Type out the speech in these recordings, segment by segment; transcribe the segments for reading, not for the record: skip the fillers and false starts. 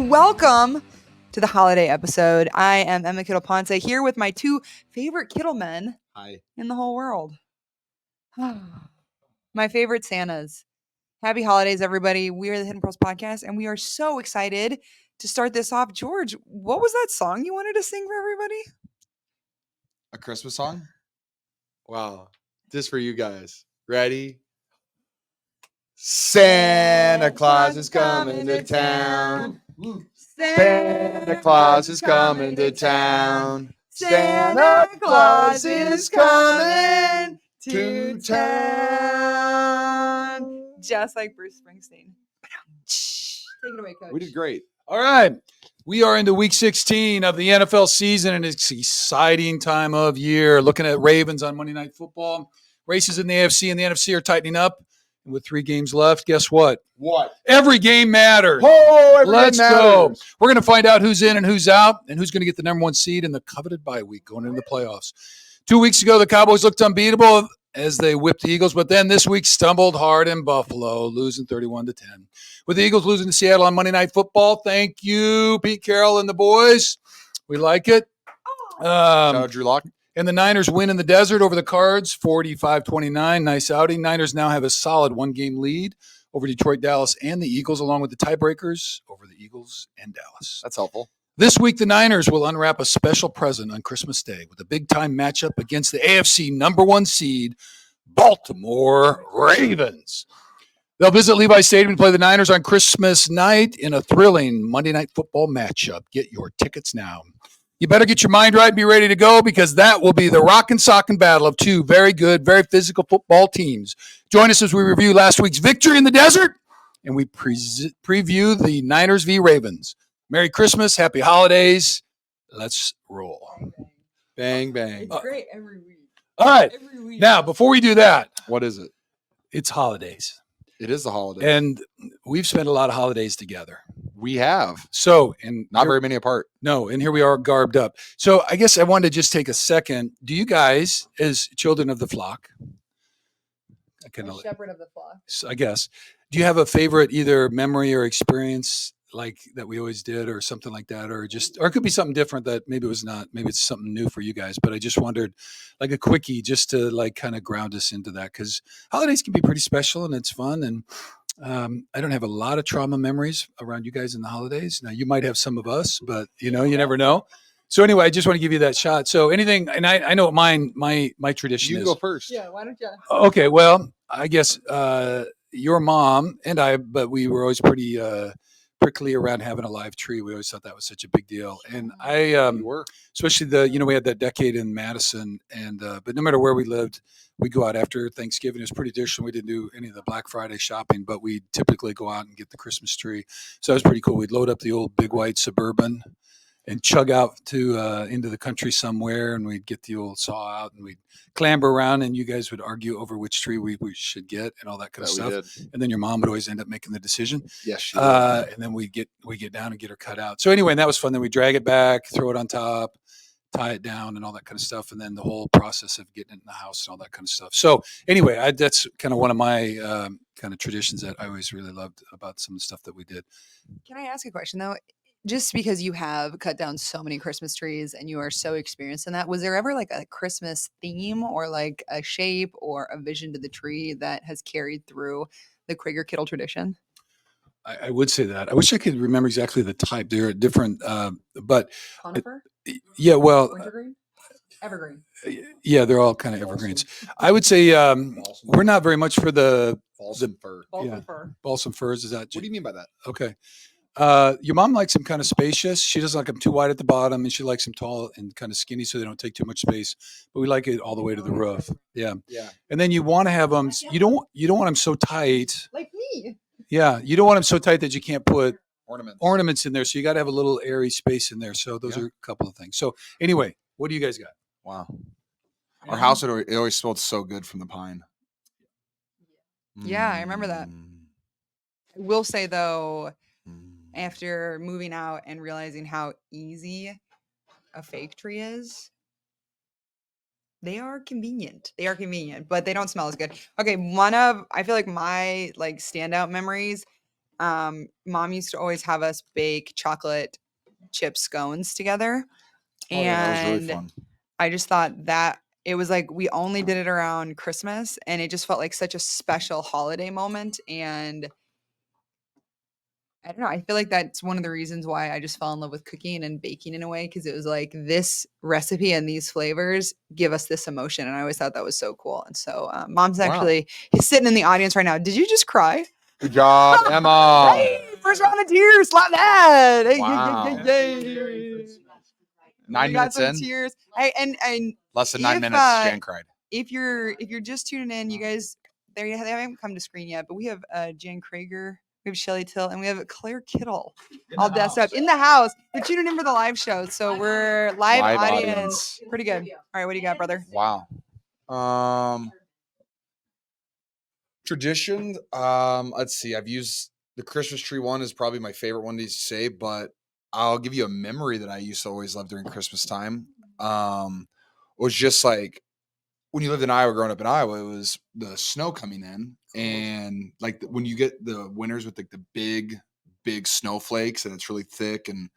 and welcome to the holiday episode. I am Emma Kittle Ponce here with my two favorite Kittle men in the whole world. My favorite Santas. Happy holidays, everybody. We are the Hidden Pearls Podcast, and we are so excited to start this off. George, what was that song you wanted to sing for everybody? A Christmas song? Wow. Just for you guys. Ready? Santa Claus is coming to town. Santa Claus is coming to town. Santa Claus is coming to town. Just like Bruce Springsteen. Take it away, Coach. We did great. All right. We are into week 16 of the NFL season, and it's an exciting time of year. Looking at Ravens on Monday Night Football. Races in the AFC and the NFC are tightening up. And with 3 games left, guess what? What? Every game matters. Oh, every Let's game go. matters. We're going to find out who's in and who's out, and who's going to get the number 1 seed in the coveted bye week going into the playoffs. 2 weeks ago, the Cowboys looked unbeatable as they whipped the Eagles, but then this week stumbled hard in Buffalo, losing 31-10. With the Eagles losing to Seattle on Monday Night Football, thank you, Pete Carroll and the boys. We like it. Shout out Drew Lock. And the Niners win in the desert over the Cards, 45-29. Nice outing. Niners now have a solid 1-game lead over Detroit, Dallas, and the Eagles, along with the tiebreakers over the Eagles and Dallas. That's helpful. This week, the Niners will unwrap a special present on Christmas Day with a big-time matchup against the AFC number 1 seed, Baltimore Ravens. They'll visit Levi Stadium and play the Niners on Christmas night in a thrilling Monday Night Football matchup. Get your tickets now. You better get your mind right and be ready to go, because that will be the rockin' sockin' battle of 2 very good, very physical football teams. Join us as we review last week's victory in the desert, and we preview the Niners v. Ravens. Merry Christmas, happy holidays. Let's roll. Bang, bang. It's great every week. All right. Every week. Now, before we do that, What is it? it's holidays. It is the holiday. And we've spent a lot of holidays together. We have. So, and Not very many apart. No, and here we are garbed up. So I guess I wanted to just take a second. Do you guys, as children of the flock, The shepherd of the flock. I guess, do you have a favorite either memory or experience like that we always did, or something like that, or it could be something different that maybe it was not, maybe it's something new for you guys, but I just wondered, like a quickie, just to like kind of ground us into that, because holidays can be pretty special and it's fun. And I don't have a lot of trauma memories around you guys in the holidays. Now you might have some of us, but you never know. So anyway, I just want to give you that shot. So anything, and I know what my tradition You is. go first. Yeah, why don't you? Okay, well, I guess your mom and I, but we were always pretty prickly around having a live tree. We always thought that was such a big deal. And You were. especially we had that decade in Madison, and but no matter where we lived, we go out after Thanksgiving. It was pretty traditional. We didn't do any of the Black Friday shopping, but we typically go out and get the Christmas tree. So that was pretty cool. We'd load up the old big white Suburban and chug out to into the country somewhere, and we'd get the old saw out, and we'd clamber around, and you guys would argue over which tree we should get and all that kind of That we stuff. did. And then your mom would always end up making the decision. Yes, she did. And then we get down and get her cut out. So anyway, and that was fun. Then we drag it back, throw it on top, tie it down, and all that kind of stuff. And then the whole process of getting it in the house and all that kind of stuff. So anyway, that's kind of one of my kind of traditions that I always really loved about some of the stuff that we did. Can I ask a question though? Just because you have cut down so many Christmas trees and you are so experienced in that, was there ever like a Christmas theme or like a shape or a vision to the tree that has carried through the Krieger Kittle tradition? I would say that. I wish I could remember exactly the type. They're different, but Conifer? yeah, well, Wintergreen? Evergreen. yeah, they're all kind of evergreens. I would say we're not very much for the Balsam fir. Balsam yeah. fir. balsam firs. Is that What do you mean by that? okay? Your mom likes them kind of spacious. She doesn't like them too wide at the bottom, and she likes them tall and kind of skinny so they don't take too much space. But we like it all the way to the roof. Yeah. Yeah. And then you want to have them. You don't want them so tight. Like me. Yeah, you don't want them so tight that you can't put Ornaments. ornaments in there. So you got to have a little airy space in there. So those Yeah. are a couple of things. So anyway, what do you guys got? Wow. Our house, it always smelled so good from the pine. Yeah, I remember that. I will say though, after moving out and realizing how easy a fake tree is, they are convenient. They are convenient, but they don't smell as good. Okay, I feel like my like standout memories Mom used to always have us bake chocolate chip scones together. Oh, yeah, that was really And fun. I just thought that it was like we only did it around Christmas, and it just felt like such a special holiday moment. And I don't know, I feel like that's one of the reasons why I just fell in love with cooking and baking in a way, because it was like this recipe and these flavors give us this emotion. And I always thought that was so cool. And so Mom's Wow. actually he's sitting in the audience right now. Did you just cry? Good job, Emma. Hey, first round of tears. Slap that. Hey, Wow. yay. 9 We got minutes some in. tears. Hey, and Less than 9 if, minutes, Jan cried. if you're just tuning in, you guys, they haven't come to screen yet, but we have Jan Krager, we have Shelly Till, and we have Claire Kittle all dressed up in the house. They're tuning in for the live show, so we're live audience. Pretty good. All right, what do you got, brother? Wow. Tradition. Let's see. I've used the Christmas tree one is probably my favorite one to say, but I'll give you a memory that I used to always love during Christmas time. Was just like when you lived in Iowa, growing up in Iowa, it was the snow coming in, and like when you get the winters with like the big snowflakes and it's really thick and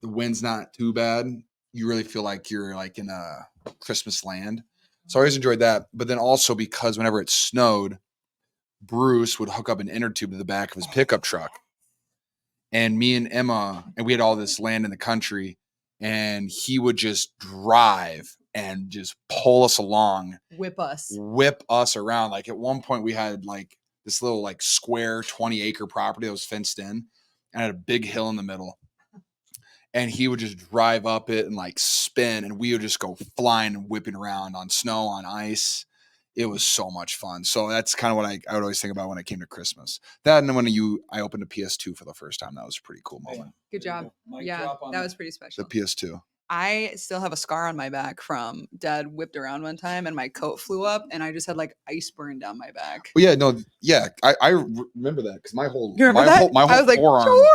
the wind's not too bad, you really feel like you're like in a Christmas land. So I always enjoyed that. But then also because whenever it snowed, Bruce would hook up an inner tube to the back of his pickup truck. And me and Emma, and we had all this land in the country, and he would just drive and just pull us along, Whip us around. Like at one point we had like this little like square 20-acre property that was fenced in and had a big hill in the middle. And he would just drive up it and like spin, and we would just go flying and whipping around on snow, on ice. It was so much fun. So that's kind of what I would always think about when it came to Christmas. That and when I opened a PS2 for the first time, that was a pretty cool moment. Good job. Yeah, that was pretty special. The PS2. I still have a scar on my back from Dad whipped around one time and my coat flew up and I just had like ice burn down my back. Oh yeah, no, yeah, I remember that because my whole I was like, forearm, George!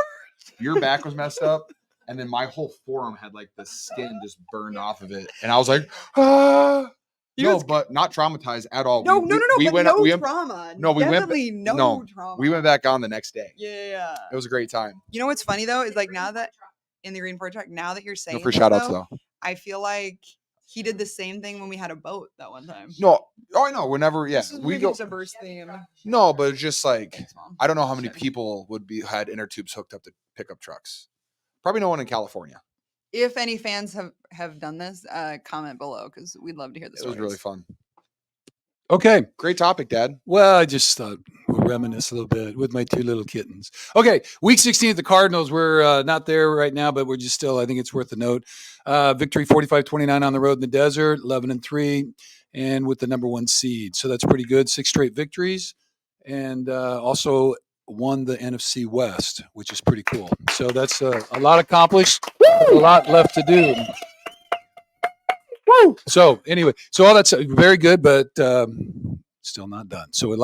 Your back was messed up, and then my whole forearm had like the skin just burned off of it, and I was like, ah. But not traumatized at all. No, trauma. No, we Definitely went. No trauma. We went back on the next day. Yeah. It was a great time. You know what's funny though is like now that in the Green Forest track, now that you're saying No free this, shout outs though. I feel like he did the same thing when we had a boat that one time. No, I know. Whenever, yeah, we go a burst theme. No, but it's just like I don't know how many people had inner tubes hooked up to pickup trucks. Probably no one in California. If any fans have done this, comment below because we'd love to hear this. It was really fun. Okay. Great topic, Dad. Well, I just thought we'll reminisce a little bit with my two little kittens. Okay. Week 16 at the Cardinals. We're not there right now, but we're just still, I think it's worth a note. Victory 45-29 on the road in the desert, 11-3, and with the number 1 seed. So that's pretty good. 6 straight victories. And also won the NFC West, which is pretty cool. So that's a lot accomplished, a lot left to do. Woo! So anyway, so all that's very good, but still not done. So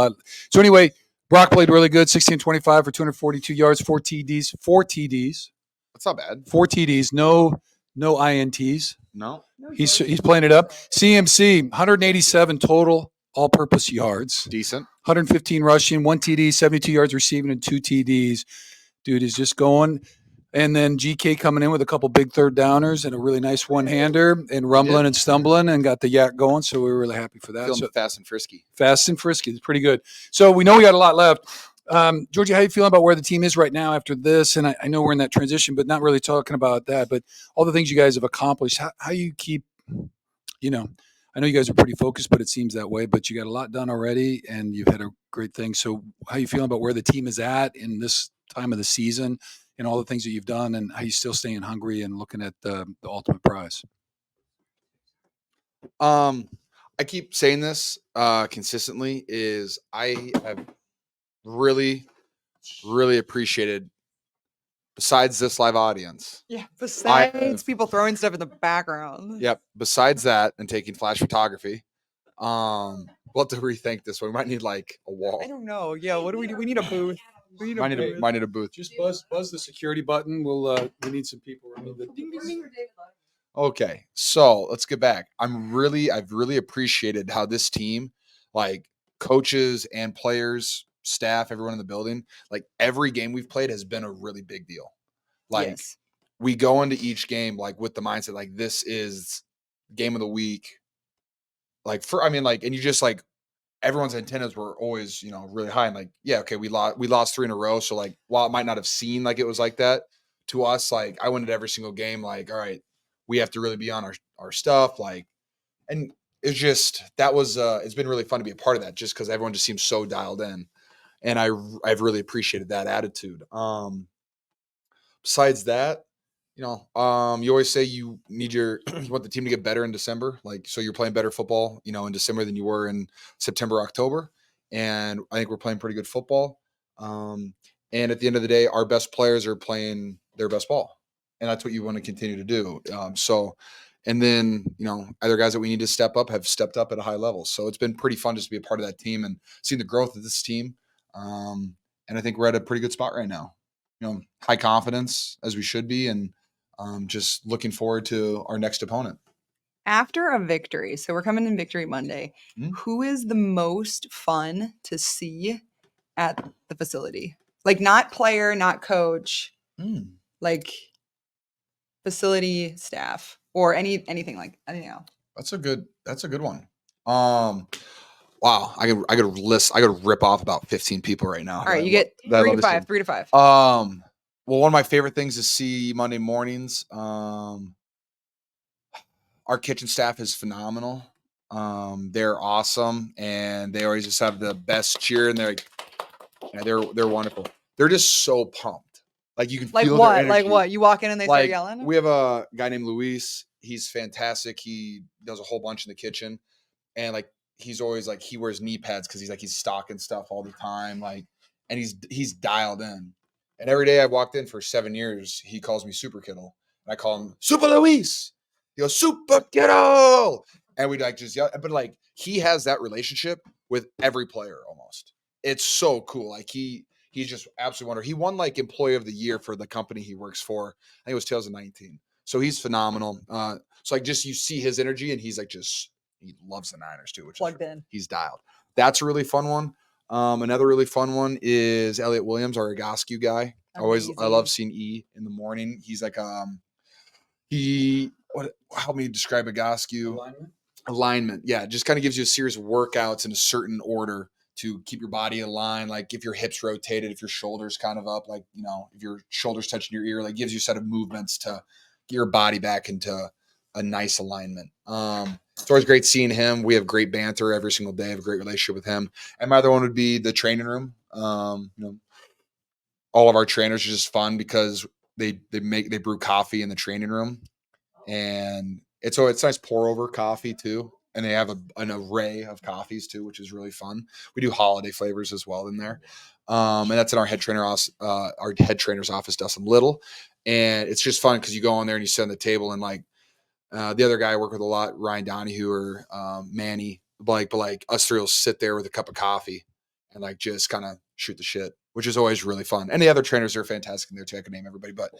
So anyway, Brock played really good, 16-25 for 242 yards, 4 TDs. That's not bad. 4 TDs, no INTs. No. He's playing it up. CMC, 187 total all-purpose yards. Decent. 115 rushing, 1 TD, 72 yards receiving, and 2 TDs. Dude is just going. And then GK coming in with a couple big third downers and a really nice one-hander and rumbling and stumbling and got the yak going. So we were really happy for that. Feeling fast and frisky. Fast and frisky. It's pretty good. So we know we got a lot left. Georgie, how are you feeling about where the team is right now after this? And I know we're in that transition, but not really talking about that. But all the things you guys have accomplished, how you keep, I know you guys are pretty focused, but it seems that way. But you got a lot done already, and you've had a great thing. So how are you feeling about where the team is at in this time of the season? And all the things that you've done, and how you still staying hungry and looking at the ultimate prize. I keep saying this consistently is I have really, really appreciated, besides this live audience. Yeah, besides people throwing stuff in the background. Yep. Besides that and taking flash photography, we'll have to rethink this one. We might need like a wall. I don't know. Yeah, what do we do? We need a booth. Might need a booth. Just buzz the security button. We need some people. Ding, ding, ding. Okay, so let's get back. I've really appreciated how this team, like coaches and players, staff, everyone in the building, like every game we've played has been a really big deal. Like Yes. we go into each game like with the mindset like this is game of the week. Like and you just like everyone's antennas were always, really high and like, yeah, okay, we lost 3 in a row. So like while it might not have seemed like it was like that to us, like I went into every single game like, all right, we have to really be on our stuff. Like, and it's just that was it's been really fun to be a part of that just because everyone just seems so dialed in. And I've really appreciated that attitude. Besides that, you always say you need you want the team to get better in December. Like, so you're playing better football, in December than you were in September, October. And I think we're playing pretty good football. And at the end of the day, our best players are playing their best ball. And that's what you want to continue to do. And then, other guys that we need to step up have stepped up at a high level. So it's been pretty fun just to be a part of that team and seeing the growth of this team. And I think we're at a pretty good spot right now. High confidence as we should be, and just looking forward to our next opponent. After a victory, so we're coming in Victory Monday, Mhm. who is the most fun to see at the facility? Like not player, not coach, like facility staff or anything like, I don't know. That's a good one. Wow, I could rip off about 15 people right now. All right, you get that I 3 love to this 5, team. 3 to 5. Well, one of my favorite things to see Monday mornings, our kitchen staff is phenomenal. They're awesome, and they always just have the best cheer, and they're wonderful. They're just so pumped. Like you can Like feel what? their energy. Like what? You walk in and they start Like yelling? we have a guy named Luis. He's fantastic. He does a whole bunch in the kitchen, and like he's always like he wears knee pads because he's stocking stuff all the time. Like, and he's dialed in. And every day I've walked in for 7 years, he calls me Super Kittle, and I call him Super Luis. He goes Super Kittle, and we like just yell. But like he has that relationship with every player almost. It's so cool. Like he's just absolutely wonderful. He won like Employee of the Year for the company he works for. I think it was 2019. So he's phenomenal. So like just you see his energy, and he's like he loves the Niners too, which Plugged in. he's dialed. That's a really fun one. Another really fun one is Elliot Williams, our Egoscue guy. I Amazing. love seeing E in the morning. He's like help me describe Egoscue alignment. Yeah, just kind of gives you a series of workouts in a certain order to keep your body aligned. Like if your hips rotated, if your shoulders kind of up, like if your shoulders touching your ear, like gives you a set of movements to get your body back into a nice alignment. It's always great seeing him. We have great banter every single day. I have a great relationship with him. And my other one would be the training room. All of our trainers are just fun because they brew coffee in the training room, and it's nice pour over coffee too. And they have an array of coffees too, which is really fun. We do holiday flavors as well in there. And that's in our head trainer's office, Dustin Little. And it's just fun because you go in there and you sit on the table, and like the other guy I work with a lot, Ryan Donahue or Manny, but like us three will sit there with a cup of coffee and like just kind of shoot the shit, which is always really fun. And the other trainers are fantastic in there too. I can name everybody, but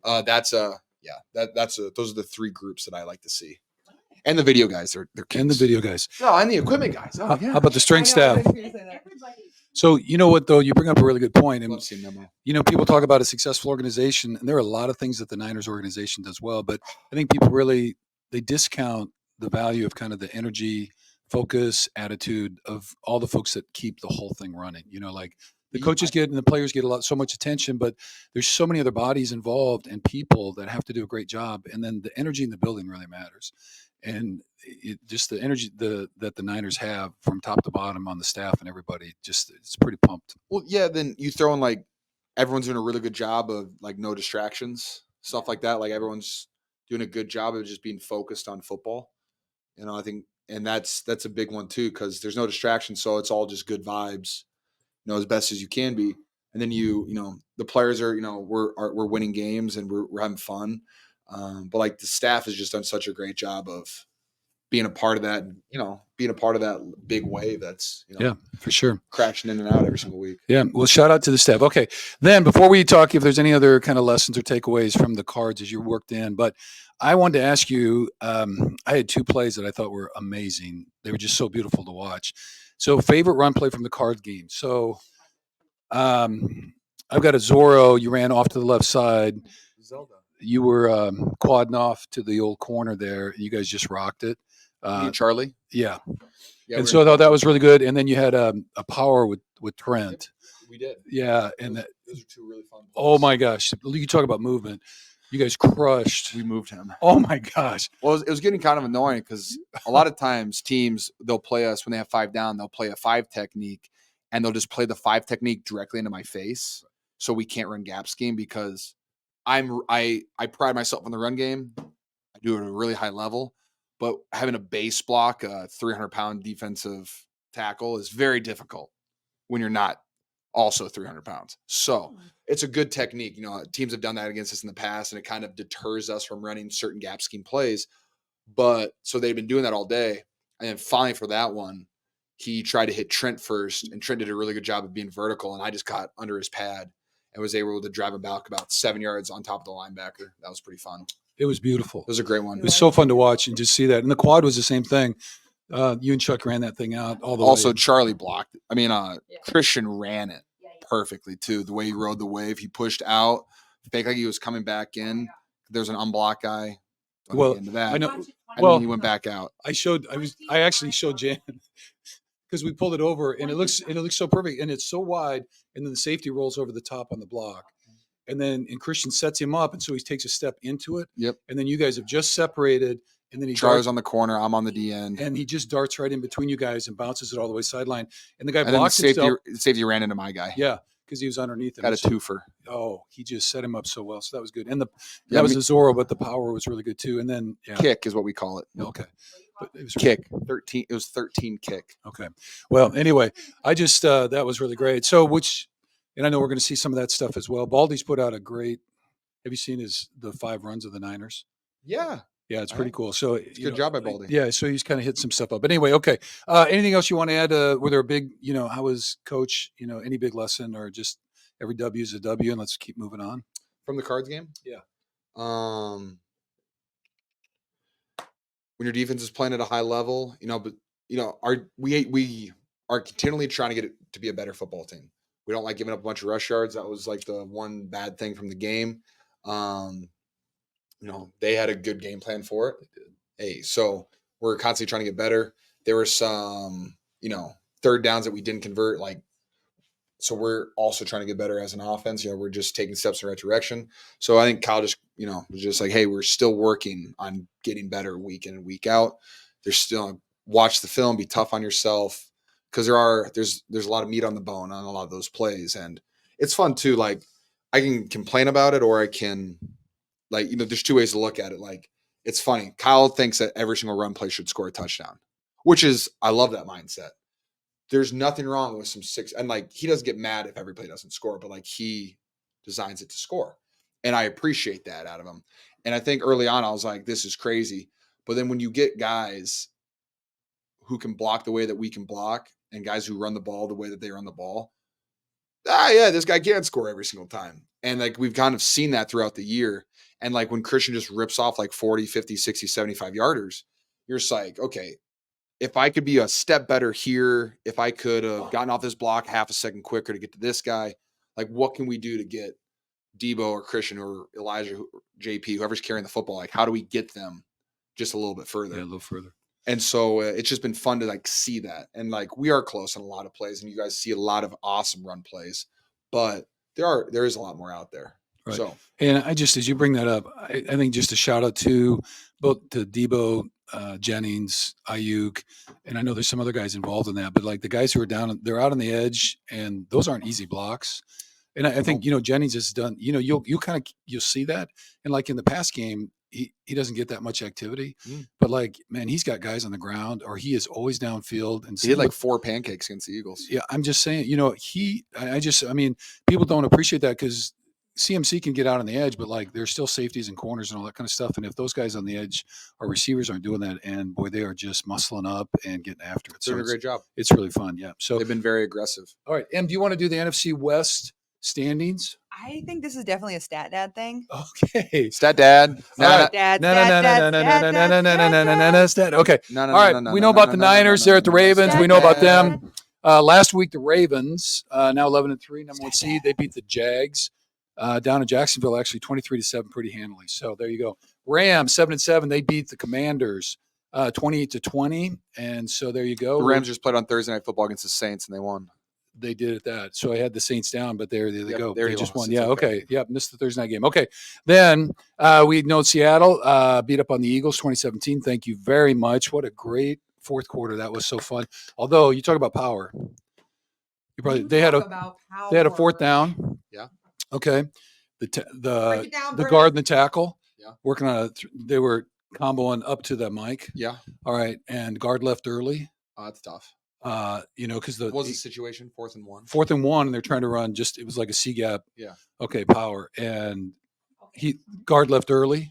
those are the 3 groups that I like to see. And the video guys, they're kings. And the video guys. Oh, and the equipment guys. Oh, yeah. How about the strength staff? So you know what, though? You bring up a really good point. And, Love seeing them all. people talk about a successful organization, and there are a lot of things that the Niners organization does well. But I think people really, they discount the value of kind of the energy, focus, attitude of all the folks that keep the whole thing running. Like the coaches get and the players get so much attention, but there's so many other bodies involved and people that have to do a great job. And then the energy in the building really matters. And just the energy that the Niners have from top to bottom on the staff and everybody, it's pretty pumped. Well, yeah, then you throw in like everyone's doing a really good job of like no distractions, stuff like that. Like everyone's doing a good job of just being focused on football. I think, and that's a big one too, because there's no distractions, so it's all just good vibes, as best as you can be. And then the players are, we're winning games and we're having fun. But like the staff has just done such a great job of being a part of that, being a part of that big wave that's, yeah, for sure, crashing in and out every single week. Yeah. Well, shout out to the staff. Okay. Then before we talk, if there's any other kind of lessons or takeaways from the cards as you worked in, but I wanted to ask you, I had 2 plays that I thought were amazing. They were just so beautiful to watch. So favorite run play from the card game. So I've got a Zorro. You ran off to the left side. Zelda. You were quadding off to the old corner there. You guys just rocked it. Me and Charlie. Yeah. Yeah, And we so were I thought that punching. was really good. And then you had a power with Trent. We did. Yeah. And that, Those are two really fun plays. oh my gosh. You talk about movement. You guys crushed. We moved him. Oh my gosh. Well, it was getting kind of annoying because a lot of times teams, they'll play us when they have 5 down, they'll play a 5 technique and they'll just play the 5 technique directly into my face. So we can't run gap scheme because I pride myself on the run game. I do it at a really high level, but having a base block, a 300-pound defensive tackle is very difficult when you're not also 300 pounds. So it's a good technique. You know, teams have done that against us in the past, and it kind of deters us from running certain gap scheme plays. But so they've been doing that all day. And then finally for that one, he tried to hit Trent first, and Trent did a really good job of being vertical. And I just got under his pad and was able to drive him back about 7 yards on top of the linebacker. That was pretty fun. It was beautiful. It was a great one. It was so fun to watch and just see that. And the quad was the same thing. You and Chuck ran that thing out all the way. Also, Charlie blocked it. I mean, Christian ran it perfectly too. The way he rode the wave, he pushed out, fake like he was coming back in. There's an unblocked guy. Well, into that. I know. And Well, then he went back out. I actually showed Jan because we pulled it over and it looks so perfect and it's so wide, and then the safety rolls over the top on the block. And Christian sets him up, and so he takes a step into it. Yep. And then you guys have just separated, and then Charlie's on the corner. I'm on the D end, and he just darts right in between you guys and bounces it all the way sideline. And the guy and blocks then himself. safety ran into my guy. Yeah, because he was underneath him. Got a twofer. Oh, he just set him up so well. So that was good. And that was the Zorro, but the power was really good too. And then kick is what we call it. Okay. But it was kick 13. It was 13 kick. Okay. Well, anyway, I just that was really great. So and I know we're going to see some of that stuff as well. Baldy's put out a great. Have you seen the 5 runs of the Niners? Yeah. Yeah, it's pretty cool. So it's good job by Baldy. Yeah, so he's kind of hit some stuff up. But anyway, okay. Anything else you want to add? Were there a big, how was coach, any big lesson, or just every W is a W, and let's keep moving on? From the Cards game? Yeah. When your defense is playing at a high level, we are continually trying to get it to be a better football team. We don't like giving up a bunch of rush yards. That was like the one bad thing from the game. They had a good game plan for it. Hey, so we're constantly trying to get better. There were some, third downs that we didn't convert. So we're also trying to get better as an offense. We're just taking steps in the right direction. So I think Kyle just, was just like, hey, we're still working on getting better week in and week out. There's still watch the film, be tough on yourself, because there's a lot of meat on the bone on a lot of those plays, and it's fun too. Like I can complain about it, or I can, there's 2 ways to look at it. Like it's funny. Kyle thinks that every single run play should score a touchdown, which is I love that mindset. There's nothing wrong with some 6, and he doesn't get mad if every play doesn't score, but he designs it to score, and I appreciate that out of him. And I think early on I was like, this is crazy, but then when you get guys who can block the way that we can block, and guys who run the ball the way that they run the ball, this guy can't score every single time. And we've kind of seen that throughout the year. And when Christian just rips off 40, 50, 60, 75 yarders, you're just like, okay, if I could be a step better here, if I could have gotten off this block half a second quicker to get to this guy, what can we do to get Debo or Christian or Elijah, JP, whoever's carrying the football? How do we get them just a little bit further? Yeah, a little further. And so it's just been fun to see that. And we are close on a lot of plays, and you guys see a lot of awesome run plays, but there is a lot more out there. Right. So, and I just, as you bring that up, I think just a shout out to both to Debo, Jennings, Ayuk, and I know there's some other guys involved in that, but the guys who are down, they're out on the edge, and those aren't easy blocks. And I think, Jennings has done, you'll see that. And in the past game, he doesn't get that much activity, but man, he's got guys on the ground, or he is always downfield. And he had 4 pancakes against the Eagles. Yeah. I'm just saying, people don't appreciate that because CMC can get out on the edge, but there's still safeties and corners and all that kind of stuff. And if those guys on the edge, our receivers aren't doing that, and boy, they are just muscling up and getting after it. They're doing a great job. It's really fun. Yeah. So they've been very aggressive. All right. Em, do you want to do the NFC West standings? I think this is definitely a stat dad thing. Okay. Stat dad. Dad. Stat. Okay. All right. We know about the Niners. They're at the Ravens. We know about them. Last week, the Ravens, now 11-3, number 1 seed, they beat the Jags down in Jacksonville, actually 23-7, pretty handily. So there you go. Rams 7-7, they beat the Commanders 28-20, and so there you go. The Rams just played on Thursday Night Football against the Saints, and they won. They did it that. So I had the Saints down, but there they go. There They you just lost. won. It's Yeah, okay. okay. Yep, missed the Thursday night game. Okay. Then we know Seattle beat up on the Eagles 2017. Thank you very much. What a great fourth quarter. That was so fun. Although you talk about power. They had a fourth down. Yeah. Okay. Break it down, The Bert. guard and the tackle. Yeah. Working on they were comboing up to the mic. Yeah. All right. And guard left early. Oh, that's tough. Because What was the situation? 4th and 1. 4th and 1, and they're trying to run it was like a C gap. Yeah. Okay, power. And guard left early.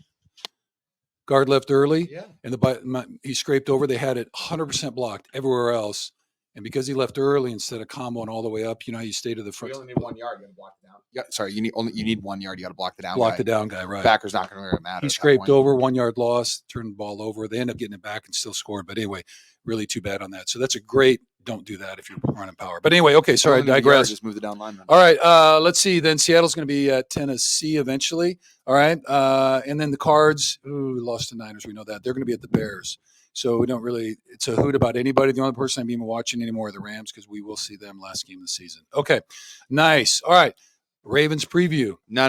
Yeah. And he scraped over. They had it 100% blocked everywhere else. And because he left early instead of comboing all the way up, you know how you stay to the front. You only need 1 yard. You got to block it down. Yeah, sorry, you need 1 yard. You got to block the down. Block the down guy, right? Backer's not going to matter. He scraped over, 1 yard loss, turned the ball over. They end up getting it back and still scored. But anyway, really too bad on that. So that's a great. Don't do that if you're running power. But anyway, okay. Sorry, I digress. Just move the down line. All right. Let's see. Then Seattle's going to be at Tennessee eventually. All right. And then the Cards, lost to Niners. We know that. They're going to be at the Bears. So we don't really, it's a hoot about anybody. The only person I'm even watching anymore are the Rams because we will see them last game of the season. Okay. Nice. All right. Ravens preview. No.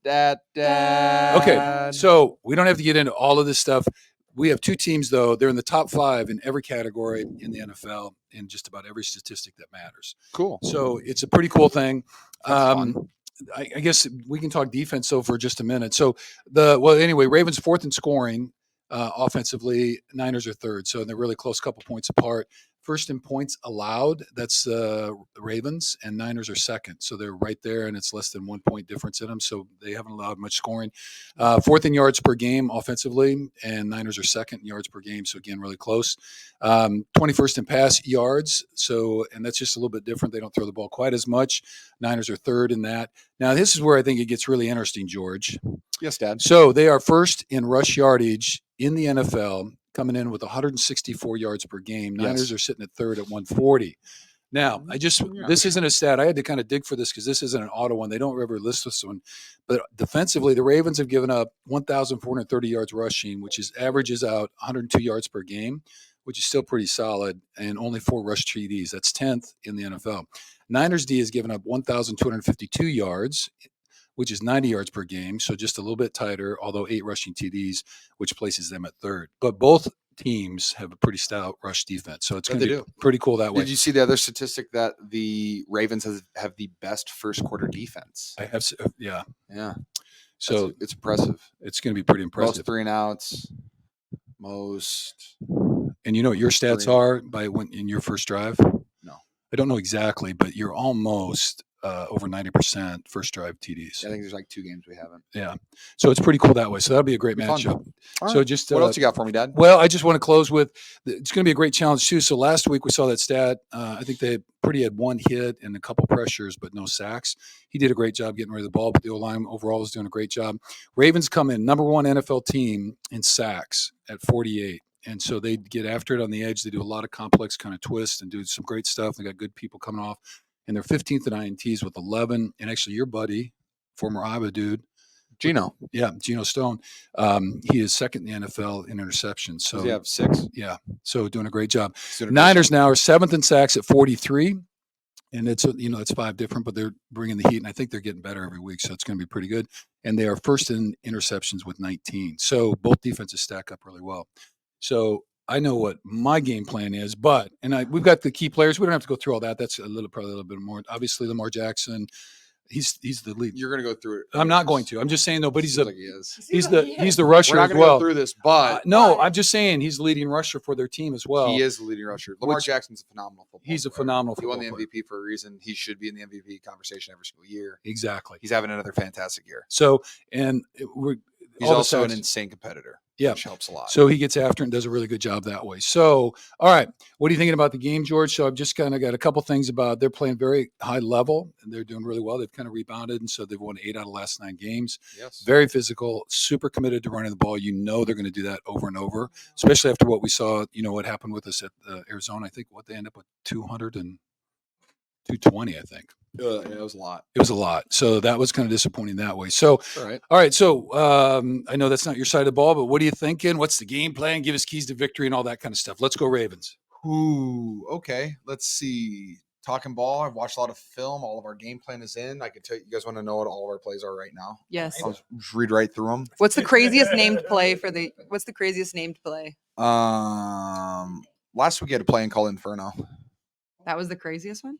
Dad. Okay. So we don't have to get into all of this stuff. We have 2 teams, though. They're in the top 5 in every category in the NFL in just about every statistic that matters. Cool. So it's a pretty cool thing. Fun. I guess we can talk defense, though, for just a minute. So anyway, Ravens 4th in scoring offensively. Niners are 3rd. So they're really close, couple points apart. 1st in points allowed, that's the Ravens, and Niners are 2nd. So they're right there, and it's less than 1 point difference in them. So they haven't allowed much scoring. 4th in yards per game offensively, and Niners are 2nd in yards per game. So again, really close. 21st in pass yards. So, and that's just a little bit different. They don't throw the ball quite as much. Niners are 3rd in that. Now, this is where I think it gets really interesting, George. Yes, Dad. So they are 1st in rush yardage in the NFL, coming in with 164 yards per game. Niners are sitting at 3rd at 140. Now, this isn't a stat. I had to kind of dig for this because this isn't an auto one. They don't ever list this one. But defensively, the Ravens have given up 1,430 yards rushing, which averages out 102 yards per game, which is still pretty solid, and only 4 rush TDs. That's 10th in the NFL. Niners D has given up 1,252 yards, which is 90 yards per game, so just a little bit tighter, although 8 rushing TDs, which places them at 3rd. But both teams have a pretty stout rush defense, so it's going to be pretty cool that way. Did you see the other statistic that the Ravens have the best first quarter defense? I have, yeah. So it's impressive. It's going to be pretty impressive. Most 3-and-outs, most. And you know what your stats are in your first drive? No, I don't know exactly, but you're almost over 90% first drive TDs. I think there's like 2 games we haven't. Yeah. So it's pretty cool that way. So that'll be a great matchup. Right. So just what else you got for me, Dad? Well, I just want to close with it's going to be a great challenge too. So last week we saw that stat. I think they had 1 hit and a couple pressures, but no sacks. He did a great job getting rid of the ball, but the O-line overall is doing a great job. Ravens come in number 1 NFL team in sacks at 48. And so they get after it on the edge. They do a lot of complex kind of twists and do some great stuff. They got good people coming off. And they're 15th in INTs with 11. And actually your buddy, former Iowa dude, Geno. Yeah, Geno Stone. He is 2nd in the NFL in interceptions. So does he have 6? Yeah. So doing a great job. Niners now are 7th in sacks at 43. And it's 5 different, but they're bringing the heat. And I think they're getting better every week. So it's going to be pretty good. And they are 1st in interceptions with 19. So both defenses stack up really well. So I know what my game plan is, we've got the key players. We don't have to go through all that. That's probably a little bit more. Obviously, Lamar Jackson, he's the lead. You're going to go through it. I'm not going to. I'm just saying though. But he's like he is. He's the rusher We're not as going well. to go through this, but no, I'm just saying he's the leading rusher for their team as well. He is the leading rusher. Lamar Jackson's a phenomenal football player. He's a phenomenal football player. He won the MVP for a reason. He should be in the MVP conversation every single year. Exactly. He's having another fantastic year. So he's also an insane competitor. Yeah. which helps a lot. So he gets after and does a really good job that way. So, all right. What are you thinking about the game, George? So I've just kind of got a couple things about they're playing very high level and they're doing really well. They've kind of rebounded. And so they've won 8 out of the last 9 games. Yes. Very physical, super committed to running the ball. You know they're going to do that over and over, especially after what we saw, what happened with us at Arizona. I think they end up with 200 and 220, I think. Yeah, it was a lot. It was a lot. So that was kind of disappointing that way. So, All right. all right. So I know that's not your side of the ball, but what are you thinking? What's the game plan? Give us keys to victory and all that kind of stuff. Let's go Ravens. Ooh, okay. Let's see. Talking ball. I've watched a lot of film. All of our game plan is in. I can tell you guys want to know what all of our plays are right now. Yes. I'll just read right through them. What's the craziest named play what's the craziest named play? Last week we had a play called Inferno. That was the craziest one?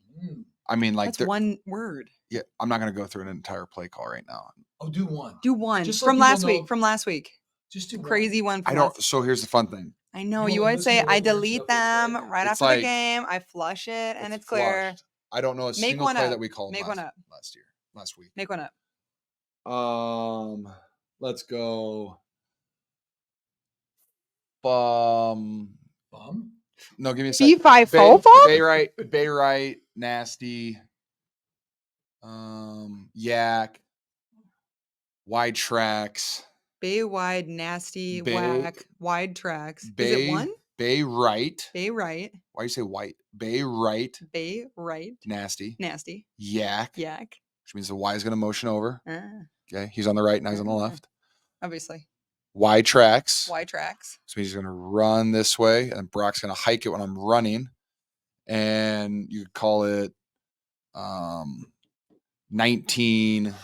I mean, like That's one word. Yeah, I'm not gonna go through an entire play call right now. Oh, do one. Do one. Just so From people last know- week. From last week. Just do Crazy one from I don't. last So here's the fun thing. I know. You You wanna always listen say to what I weird delete stuff is them like. right It's after like- the game. I flush it and it's clear. flushed. I don't know a Make single one play up. that we called Make last, one up. last week. Make one up. Let's go. No, give me a second. Bay right, nasty. Yak. Wide tracks. Bay wide, nasty, Bay- whack, wide tracks. Is Bay it one? Bay right. Bay right. Why do you say white? Bay right. Bay right. Nasty. Nasty. Yak. Yak. Which means the Y is going to motion over. Ah, Okay. He's on the right and he's on the left. obviously. Y tracks. Y tracks. So he's going to run this way, and Brock's going to hike it when I'm running. And you could call it 19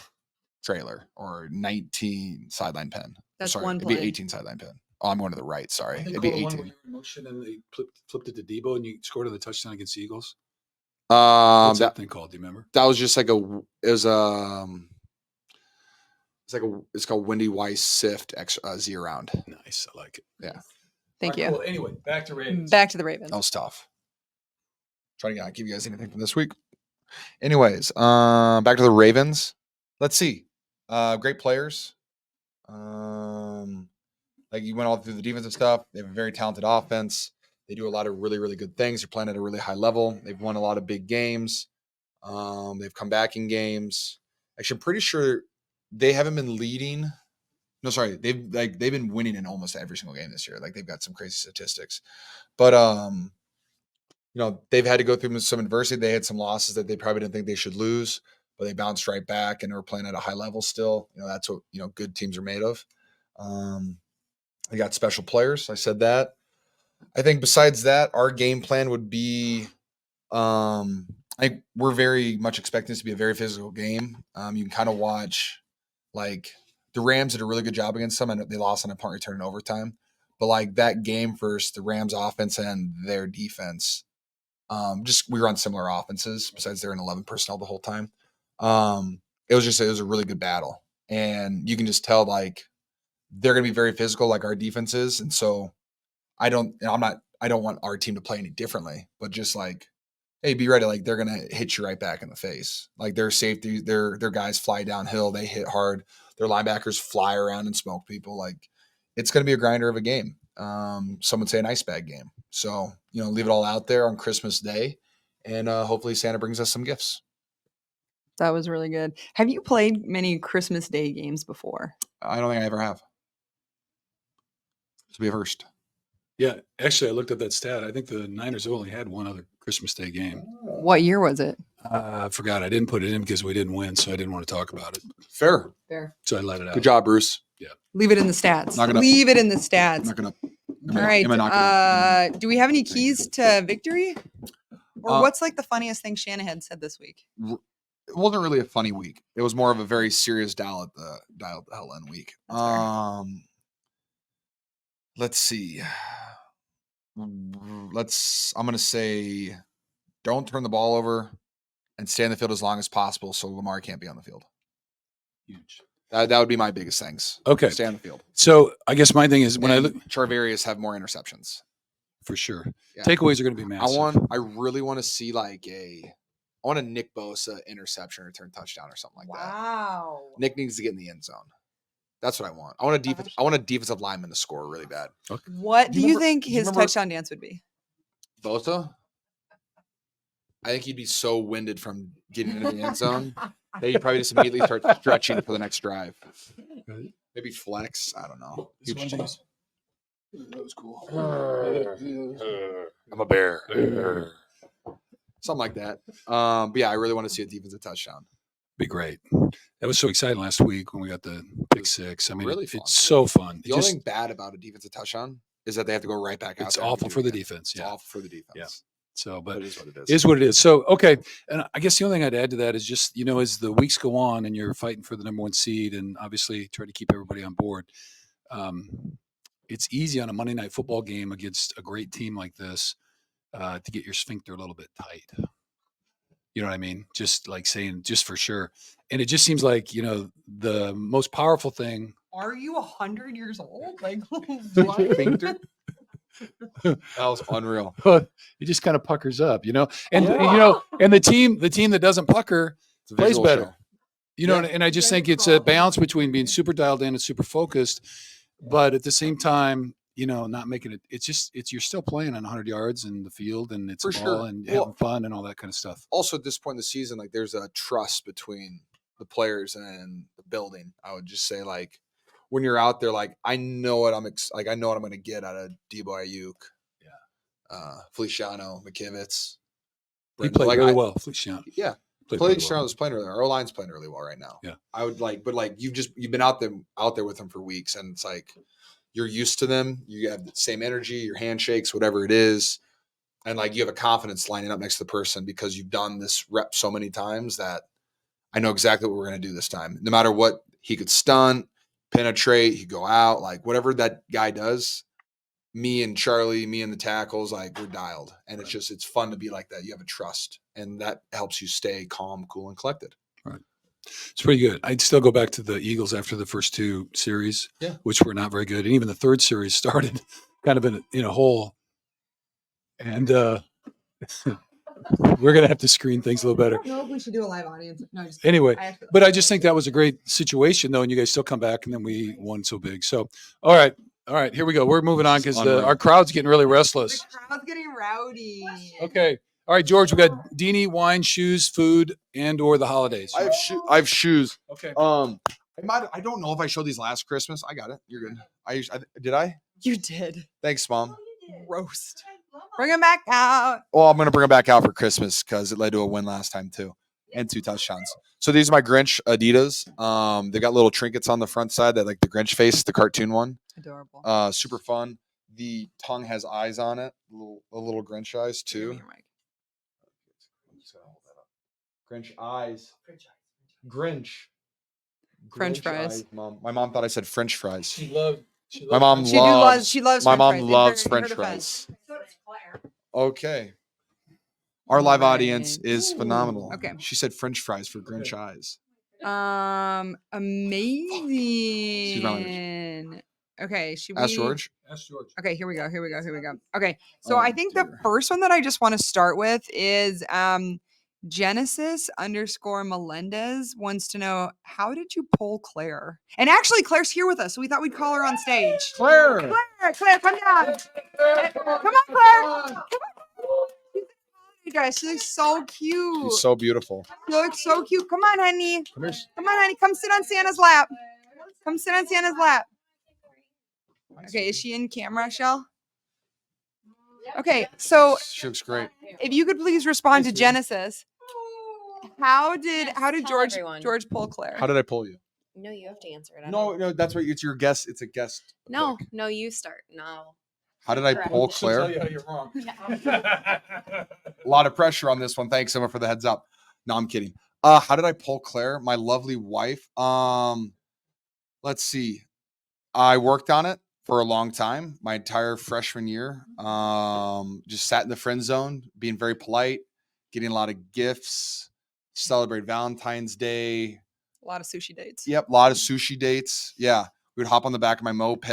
trailer or 19 sideline pen. That's Sorry, one it'd play. be 18 sideline pen. Oh, I'm going to the right. Sorry. It'd It'd be 18. Where you were in motion and they flipped it to Debo and you scored on the touchdown against the Eagles. What's that thing called? Do you remember? That was just like it's called Wendy Weiss Sift Z round. Nice. I like it. Yeah. Thank All right, you. cool. Anyway, back to Ravens. Back to the Ravens. That was tough. Trying to not give you guys anything from this week. Anyways, back to the Ravens. Let's see. Great players. Like you went all through the defensive stuff. They have a very talented offense. They do a lot of really, really good things. They're playing at a really high level. They've won a lot of big games. They've come back in games. Actually, I'm pretty sure they haven't been leading. No, sorry. They've been winning in almost every single game this year. Like they've got some crazy statistics. But they've had to go through some adversity. They had some losses that they probably didn't think they should lose, but they bounced right back and are playing at a high level still. That's what good teams are made of. They got special players. I said that. I think besides that, our game plan would be I think we're very much expecting this to be a very physical game. You can kind of watch like the Rams did a really good job against them. I know they lost on a punt return in overtime, but like that game versus the Rams offense and their defense, we run similar offenses besides they're in 11 personnel the whole time. It was a really good battle, and you can just tell like they're going to be very physical like our defense is. And so I don't want our team to play any differently, but just like, hey, be ready. Like they're going to hit you right back in the face. Like their safety, their guys fly downhill. They hit hard. Their linebackers fly around and smoke people. Like it's going to be a grinder of a game. Some would say an ice bag game. So, leave it all out there on Christmas Day, and hopefully Santa brings us some gifts. That was really good. Have you played many Christmas Day games before? I don't think I ever have. This will be a first. Yeah, actually, I looked at that stat. I think the Niners have only had one other Christmas Day game. What year was it? I forgot. I didn't put it in because we didn't win, so I didn't want to talk about it. Fair. There. So I let it out. Good job, Bruce. Leave it in the stats. Not gonna- Leave it in the I'm stats. not going to. All right. Do we have any keys to victory? Or what's like the funniest thing Shanahan said this week? It wasn't really a funny week. It was more of a very serious dial at the hell end week. That's fair. Let's see. I'm going to say don't turn the ball over and stay in the field as long as possible so Lamar can't be on the field. Huge. That would be my biggest things. Okay. Stay on the field. So I guess my thing is when I look Charvarius have more interceptions. for sure. Yeah. Takeaways are going to be massive. I really want to see like I want a Nick Bosa interception return touchdown or something like that. Wow. Nick needs to get in the end zone. That's what I want. I want a defensive lineman to score really bad. What do you remember- think do you his remember- touchdown dance would be? Bosa? I think he'd be so winded from getting into the end zone that he'd probably just immediately start stretching for the next drive. Maybe flex. I don't know. This one, Huge change. these- That was cool. I'm a bear. Something like that. But yeah, I really want to see a defensive touchdown. Be great. That was so exciting last week when we got the pick six. I mean, really fun. it's so fun. The only thing bad about a defensive touchdown is that they have to go right back out. It's there and awful do for it the again. defense. It's Yeah. awful for the defense. Yeah. So, but it is what it is. is what it is. So, okay. And I guess the only thing I'd add to that is just, as the weeks go on and you're fighting for the number one seed and obviously try to keep everybody on board, it's easy on a Monday night football game against a great team like this to get your sphincter a little bit tight. You know what I mean? Just like saying, just for sure. And it just seems like, the most powerful thing. Are you 100 years old? Like, Sphincter? That was unreal. It just kind of puckers up, and and the team that doesn't pucker It's a plays visual better. show. And I just think it's a balance between being super dialed in and super focused, but at the same time, not making it. It's you're still playing on 100 yards in the field, and it's For a ball sure. and Well, having fun and all that kind of stuff. Also, at this point in the season, like there's a trust between the players and the building. I would just say, like, when you're out there, like I know what I'm going to get out of Debo Ayuk, Feliciano, McKivitz. He Brendan. played Like, really I- well, Feliciano. Yeah, Played really Feliciano's playing really well. Our line's playing really well right now. Yeah. I would but you've been out there with them for weeks, and it's like you're used to them. You have the same energy, your handshakes, whatever it is, and like you have a confidence lining up next to the person because you've done this rep so many times that I know exactly what we're going to do this time. No matter what, he could stunt, penetrate, he could go out, like whatever that guy does. Me and Charlie, me and the tackles, like we're dialed, and it's fun to be like that. You have a trust, and that helps you stay calm, cool, and collected. It's pretty good. I'd still go back to the Eagles after the first two series, Yeah. which were not very good, and even the third series started kind of in a hole. And we're gonna have to screen things a little better. No, we should do a live audience. No, just Anyway, but I just think that was a great situation, though, and you guys still come back, and then we won so big. So, all right, here we go. We're moving on because Unreal. our crowd's getting really restless. the crowd's getting rowdy. Okay, all right, George, we got Deanie, wine, shoes, food, and/or the holidays. I have shoes. Okay. I don't know if I showed these last Christmas. I got it. You're good. Did I? You did. Thanks, Mom. Roast. Bring him back out. Well, I'm gonna bring them back out for Christmas because it led to a win last time too, and 2 touchdowns. So these are my Grinch Adidas. They got little trinkets on the front side that like the Grinch face, the cartoon one. Adorable. Super fun. The tongue has eyes on it, a little Grinch eyes Give me too. your mic. Grinch eyes. Grinch. French Grinch fries. eyes, Mom. My mom thought I said French fries. My mom She loves. loves My French mom fries. In loves her French defense. fries. Okay. Our live audience Right. is phenomenal. Okay. She said French fries for Grinch eyes. Amazing. Okay, should we Ask George. Ask George. Okay, here we go. Okay, so Oh, I think the dear. first one that I just want to start with is Genesis_Melendez wants to know, how did you pull Claire? And actually, Claire's here with us, so we thought we'd call her on stage. Claire. Claire, come down. Come on, Claire. You guys, she looks so cute. She's so beautiful. She looks so cute. Come on, honey. Come here. Come on, honey. Come sit on Santa's lap. Come sit on Santa's lap. Okay, is she in camera, Shell? Okay, so She looks great. if you could please respond to Genesis. How did Tell everyone. George pull Claire? How did I pull you? No, you have to answer it. I No, don't- no, that's right. It's your guess. It's a guess. no, pick. no, you start. No. How did I Correct. pull She'll tell Claire? you how you're wrong. A lot of pressure on this one. Thanks, Emma, for the heads up. No, I'm kidding. How did I pull Claire, my lovely wife? Let's see. I worked on it for a long time, my entire freshman year. Just sat in the friend zone, being very polite, getting a lot of gifts, celebrate Valentine's Day. A lot of sushi dates. Yep, a lot of sushi dates. Yeah, we would hop on the back of my moped.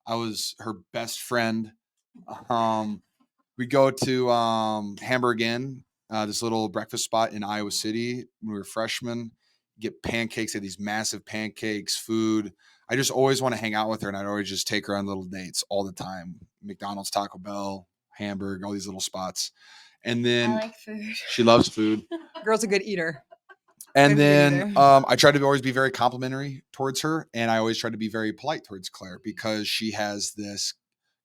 I was her best friend. We'd go to Hamburg Inn, this little breakfast spot in Iowa City when we were freshmen. Get pancakes, they had these massive pancakes, food. I just always want to hang out with her, and I'd always just take her on little dates all the time. McDonald's, Taco Bell, Hamburg, all these little spots. And then I like food. she loves food. Girl's a good eater. And Good then either. I try to always be very complimentary towards her, and I always try to be very polite towards Claire because she has this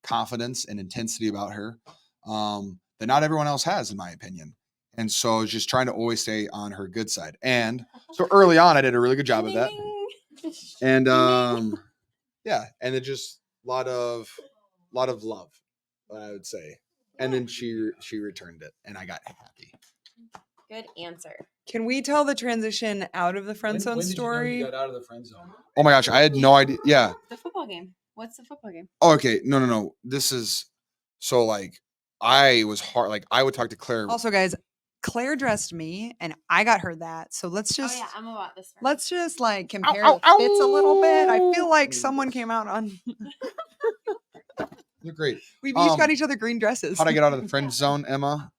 confidence and intensity about her that not everyone else has, in my opinion. And so just trying to always stay on her good side. And so early on, I did a really good job of that. And yeah, and it just a lot of love, I would say. And then she returned it, and I got happy. Good answer. Can we tell the transition out of the friend zone story? got out of the friend zone? Oh my gosh, I had no idea. Yeah. The football game. What's the football game? Oh, okay. No. This is so like I was hard. Like I would talk to Claire. Also, guys, Claire dressed me, and I got her that. So let's Oh just yeah, I'm about this. Friend. let's just like compare ow, the fits a little bit. I ow. feel like someone came out on. You're great. We've each got each other green dresses. How'd I get out of the friend zone, Emma?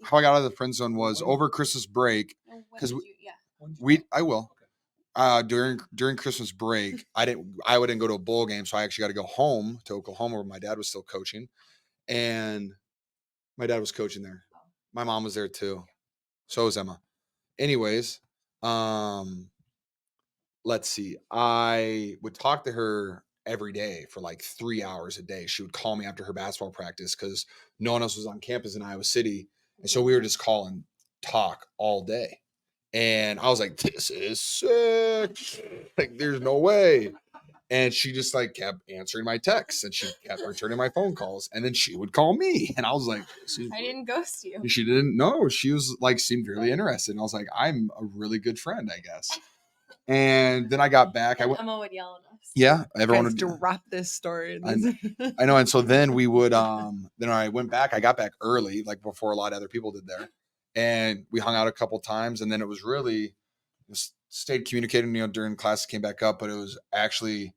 How I got out of the friend zone was over Christmas break. Oh, when 'cause did we- you- yeah. I will. During Christmas break, I wouldn't go to a bowl game, so I actually got to go home to Oklahoma where my dad was still coaching, and my dad was coaching there. My mom was there too, so was Emma. Anyways, let's see. I would talk to her every day for like 3 hours a day. She would call me after her basketball practice because no one else was on campus in Iowa City, and so we were just calling talk all day. And I was like, this is sick. Like, there's no way. And she just like kept answering my texts and she kept returning my phone calls. And then she would call me. And I was like, I didn't ghost you. she didn't know. She was like, seemed really interested. And I was like, I'm a really good friend, I guess. And then I got back. Emma would yell at us. Yeah, everyone Guys, would drop this story. I know. And so then we would, then I went back. I got back early, like before a lot of other people did there. And we hung out a couple times. And then it was really just stayed communicating, during class, came back up. But it was actually,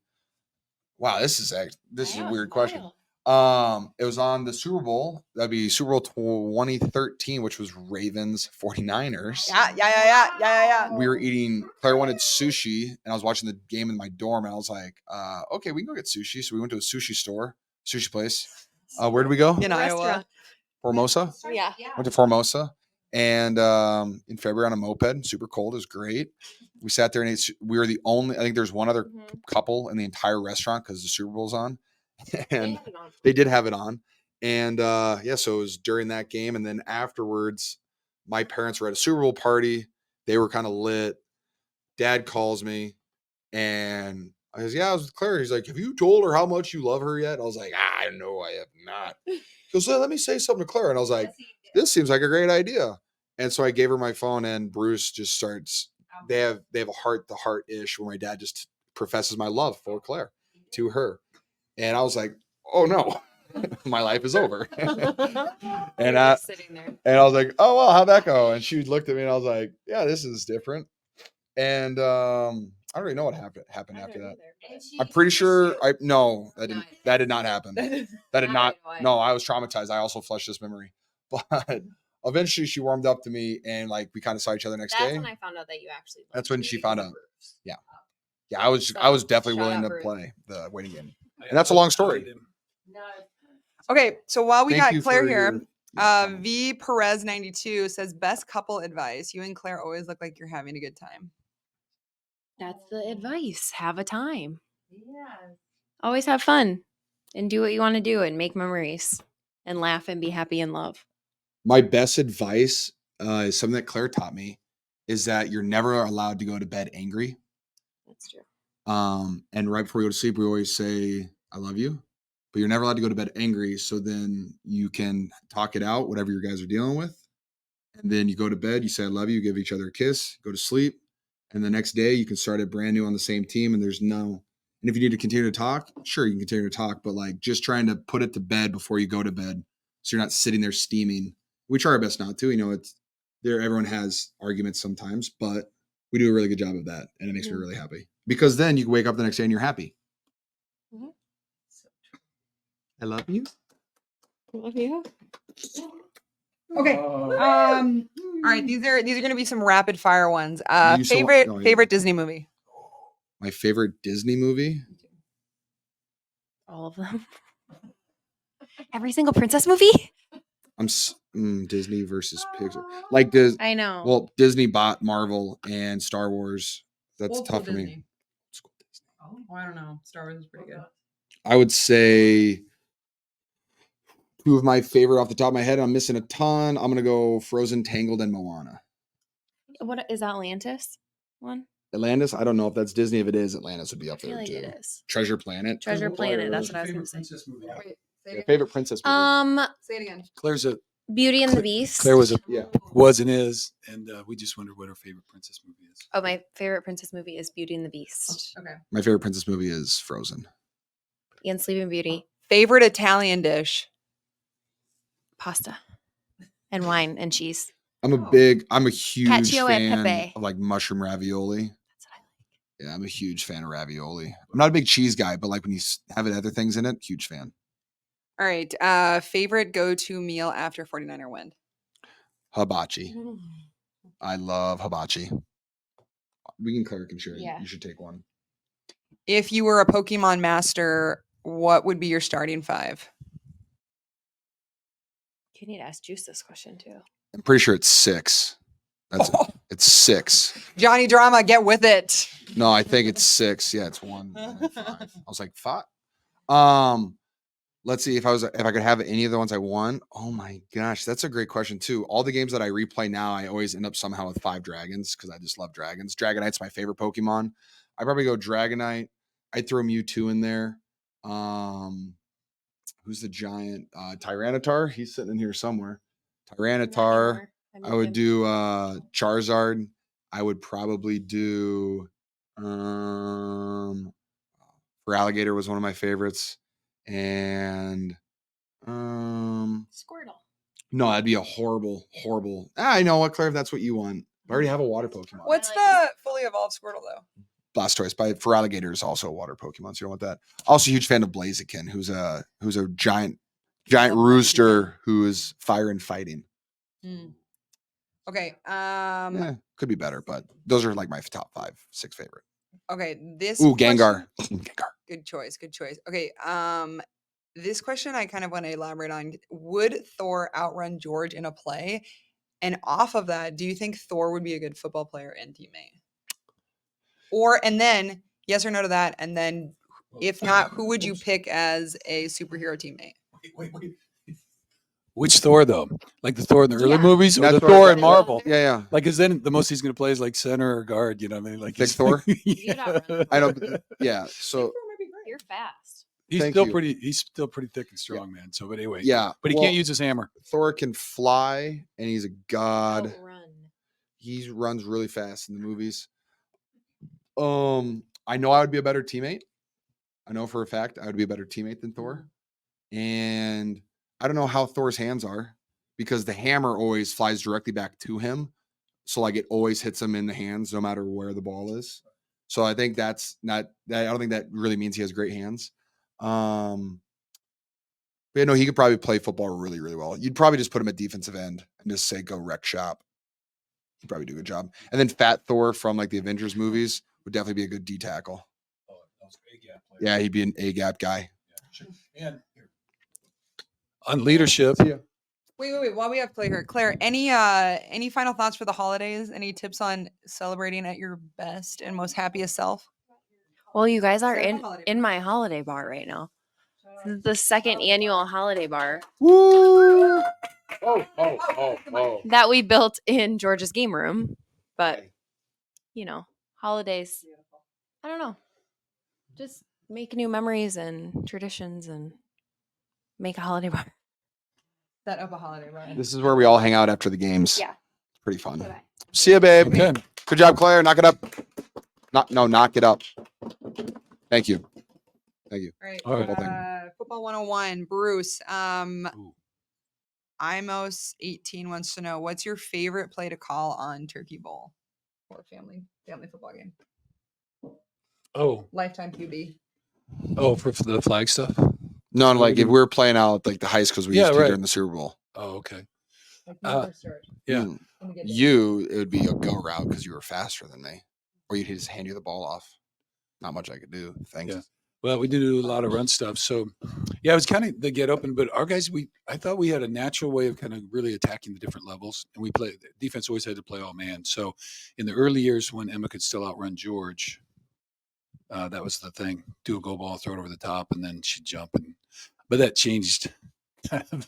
wow, this is a weird question. It was on the Super Bowl. That'd be Super Bowl 2013, which was Ravens 49ers. Yeah. We were eating, Claire wanted sushi, and I was watching the game in my dorm, and I was like, okay, we can go get sushi. So we went to a sushi place. Where did we go? In Iowa. Restaurant. Formosa. Yeah. Went to Formosa, and in February on a moped, super cold. It was great. We sat there and ate. We were the only, I think there's one other couple in the entire restaurant because the Super Bowl's on. And they did have it on. And yeah, so it was during that game. And then afterwards, my parents were at a Super Bowl party. They were kind of lit. Dad calls me and I goes, yeah, I was with Claire. He's like, have you told her how much you love her yet? I was like, no, I have not. He goes, let me say something to Claire. And I was like, this seems like a great idea. And so I gave her my phone and Bruce just starts, they have a heart-to-heart ish where my dad just professes my love for Claire to her. And I was like, oh no, my life is over. And I sitting there. And I was like, oh, well, how'd that go? And she looked at me and I was like, yeah, this is different. And I don't really know what happened after that. I'm pretty sure that did not happen. That did not. No, I was traumatized. I also flushed this memory. But eventually she warmed up to me and like we kind of saw each other next That's day. when I found out that you actually loved That's when me. she found out. Yeah. Yeah, I was definitely shout willing out to Bruce. play the waiting game. And that's a long story. Okay, so while we Thank got you Claire for here, your- V Perez 92 says best couple advice. You and Claire always look like you're having a good time. That's the advice. Have a time. Yeah. Always have fun and do what you want to do and make memories and laugh and be happy and love. My best advice is something that Claire taught me is that you're never allowed to go to bed angry. That's true. And right before we go to sleep, we always say, I love you, but you're never allowed to go to bed angry. So then you can talk it out, whatever you guys are dealing with. And then you go to bed, you say, I love you, give each other a kiss, go to sleep. And the next day you can start it brand new on the same team. And and if you need to continue to talk, sure, you can continue to talk, but like just trying to put it to bed before you go to bed. So you're not sitting there steaming. We try our best not to, everyone has arguments sometimes, but we do a really good job of that. And it makes me really happy because then you can wake up the next day and you're happy. Mhm. I love you. Love you. Okay. All right, these are going to be some rapid fire ones. You still- Favorite no, yeah. favorite Disney movie? My favorite Disney movie? All of them. Every single princess movie? Disney versus Pixar. Like this. I know. Well, Disney bought Marvel and Star Wars. That's Old tough school for me. Disney. Oh, I don't know. Star Wars is pretty good. I would say two of my favorite off the top of my head. I'm missing a ton. I'm gonna go Frozen, Tangled, and Moana. What is Atlantis one? Atlantis. I don't know if that's Disney. If it is, Atlantis would be I up feel there like too. it is. Treasure Planet. Treasure Planet. That's what I was going to say. Princess movie. Wait, say it Yeah, again. favorite princess movie. Say it again. Claire's a Beauty and the Beast. Claire was Yeah. and is, and we just wondered what her favorite princess movie is. Oh, my favorite princess movie is Beauty and the Beast. Okay. My favorite princess movie is Frozen. And Sleeping Beauty. Favorite Italian dish? Pasta. And wine and cheese. I'm a huge Cacio e fan pepe. of like mushroom ravioli. That's what I like. Yeah, I'm a huge fan of ravioli. I'm not a big cheese guy, but like when you have other things in it, huge fan. All right. Favorite go-to meal after 49er win? Hibachi. I love hibachi. Claire can share. Yeah. You should take one. If you were a Pokemon master, what would be your starting 5? You need to ask Juice this question too. I'm pretty sure it's 6. It's 6. Johnny Drama, get with it. No, I think it's 6. Yeah, it's 1. 5. I was like 5. Let's see if I could have any of the ones I won. Oh my gosh, that's a great question too. All the games that I replay now, I always end up somehow with 5 dragons because I just love dragons. Dragonite's my favorite Pokemon. I probably go Dragonite. I'd throw Mewtwo in there. Who's the giant? Tyranitar. He's sitting in here somewhere. Tyranitar. I would do Charizard. I would probably do Feraligatr was one of my favorites. And Squirtle. no, that'd be a horrible. I know what, Claire, if that's what you want. I already have a water Pokemon. What's the fully evolved Squirtle, though? Blastoise by Feraligatr is also a water Pokemon, so you don't want that. Also a huge fan of Blaziken, who's a giant rooster who is fire and fighting. Okay. Yeah, could be better, but those are like my top 5, 6 favorite. Okay. This. Gengar. Gengar. Good choice. Okay. This question I kind of want to elaborate on. Would Thor outrun George in a play? And off of that, do you think Thor would be a good football player and teammate? And then yes or no to that, and then if not, who would you pick as a superhero teammate? Wait. Which Thor though? Like the Thor in the early movies, or That's the what I Thor thought. in Marvel? Yeah. Like, because then the most he's going to play is like center or guard. You know what I mean? Like Big Thor? Yeah. I know. Yeah. So You're fast. He's Thank still you. pretty. He's still pretty thick and strong, man. So, but anyway, yeah, But he well, can't use his hammer. Thor can fly, and he's a god. Outrun. He runs really fast in the movies. I know I would be a better teammate. I know for a fact I would be a better teammate than Thor. And I don't know how Thor's hands are because the hammer always flies directly back to him. So like it always hits him in the hands no matter where the ball is. So I think that's not that. I don't think that really means he has great hands. But yeah, no, he could probably play football really, really well. You'd probably just put him at defensive end and just say go wreck shop. He'd probably do a good job. And then Fat Thor from like the Avengers movies would definitely be a good D tackle. Yeah, he'd be an A gap guy. And on leadership, Wait. While we have Claire, any final thoughts for the holidays? Any tips on celebrating at your best and most happiest self? Well, you guys are Set up a holiday in my holiday bar right now. This is the second annual holiday bar Woo! that we built in George's game room. But, holidays, I don't know. Just make new memories and traditions and make a holiday bar. Set up a holiday bar. This is where we all hang out after the games. Yeah. It's pretty fun. Bye-bye. See ya, babe. okay. Good job, Claire. Knock it up. Knock it up. Thank you. All right. All right. Football 101. Bruce. Imos 18 wants to know, what's your favorite play to call on Turkey Bowl or family football game? Oh, Lifetime QB. for the flag stuff. No, like if we were playing out like the high schools we used to right. during the Super Bowl. Oh, okay. Like Yeah. It would be a go route because you were faster than me, or you'd just hand you the ball off. not much I could do. Thanks. Yeah. Well, we do a lot of run stuff. So, yeah, it was kind of the get open. But our guys, I thought we had a natural way of kind of really attacking the different levels. And defense always had to play all man. So, in the early years when Emma could still outrun George, that was the thing. Do a go ball, throw it over the top, and then she'd jump. But that changed kind of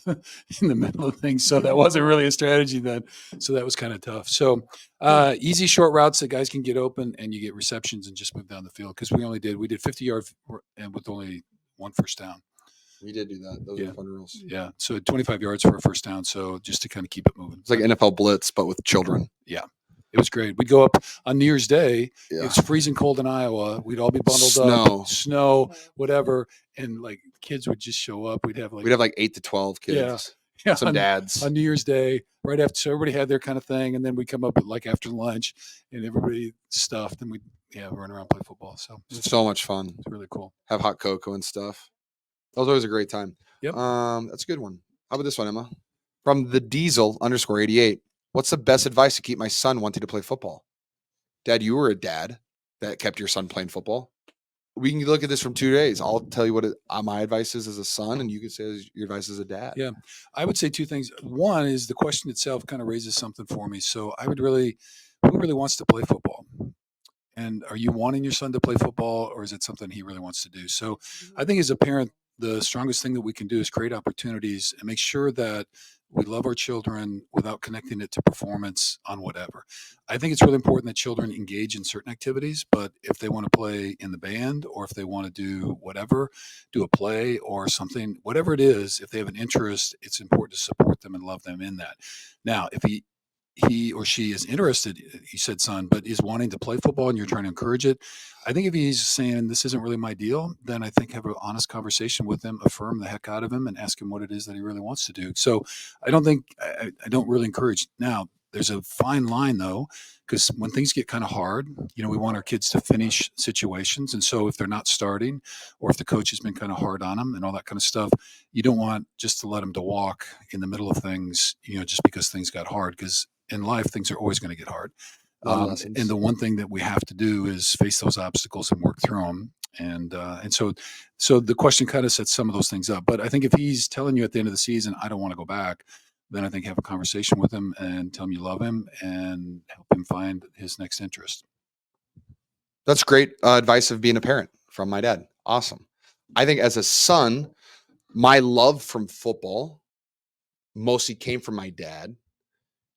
in the middle of things. So that wasn't really a strategy then. So that was kind of tough. So easy short routes that guys can get open and you get receptions and just move down the field. Because we did 50-yard and with only 1 first down. We did do that. Those were fun rules. Yeah. So 25 yards for a first down. So just to kind of keep it moving. It's like NFL blitz, but with children. Yeah. It was great. We'd go up on New Year's Day. Yeah. It's freezing cold in Iowa. We'd all be bundled up, snow, whatever, and like kids would just show up. We'd have like 8 to 12 kids. Yeah. Some dads on New Year's Day, right after. So everybody had their kind of thing, and then we come up like after lunch, and everybody stuffed, and we run around, play football. So it's so much fun. It's really cool. Have hot cocoa and stuff. That was always a great time. Yep. That's a good one. How about this one, Emma? From the Diesel _88. What's the best advice to keep my son wanting to play football? Dad, you were a dad that kept your son playing football. We can look at this from 2 days. I'll tell you what my advice is as a son, and you can say your advice as a dad. Yeah. I would say 2 things. One is the question itself kind of raises something for me. So who really wants to play football? And are you wanting your son to play football, or is it something he really wants to do? So I think as a parent, the strongest thing that we can do is create opportunities and make sure that we love our children without connecting it to performance on whatever. I think it's really important that children engage in certain activities, but if they want to play in the band or if they want to do whatever, do a play or something, whatever it is, if they have an interest, it's important to support them and love them in that. Now, if he or she is interested, you said son, but is wanting to play football and you're trying to encourage it, I think if he's saying this isn't really my deal, then I think have an honest conversation with him, affirm the heck out of him and ask him what it is that he really wants to do. So I don't really encourage. Now, there's a fine line though, because when things get kind of hard, we want our kids to finish situations. And so if they're not starting or if the coach has been kind of hard on them and all that kind of stuff, you don't want just to let them to walk in the middle of things, just because things got hard, because in life, things are always going to get hard. And the one thing that we have to do is face those obstacles and work through them. And so the question kind of sets some of those things up. But I think if he's telling you at the end of the season, I don't want to go back, then I think have a conversation with him and tell him you love him and help him find his next interest. That's great advice of being a parent from my dad. Awesome. I think as a son, my love from football mostly came from my dad.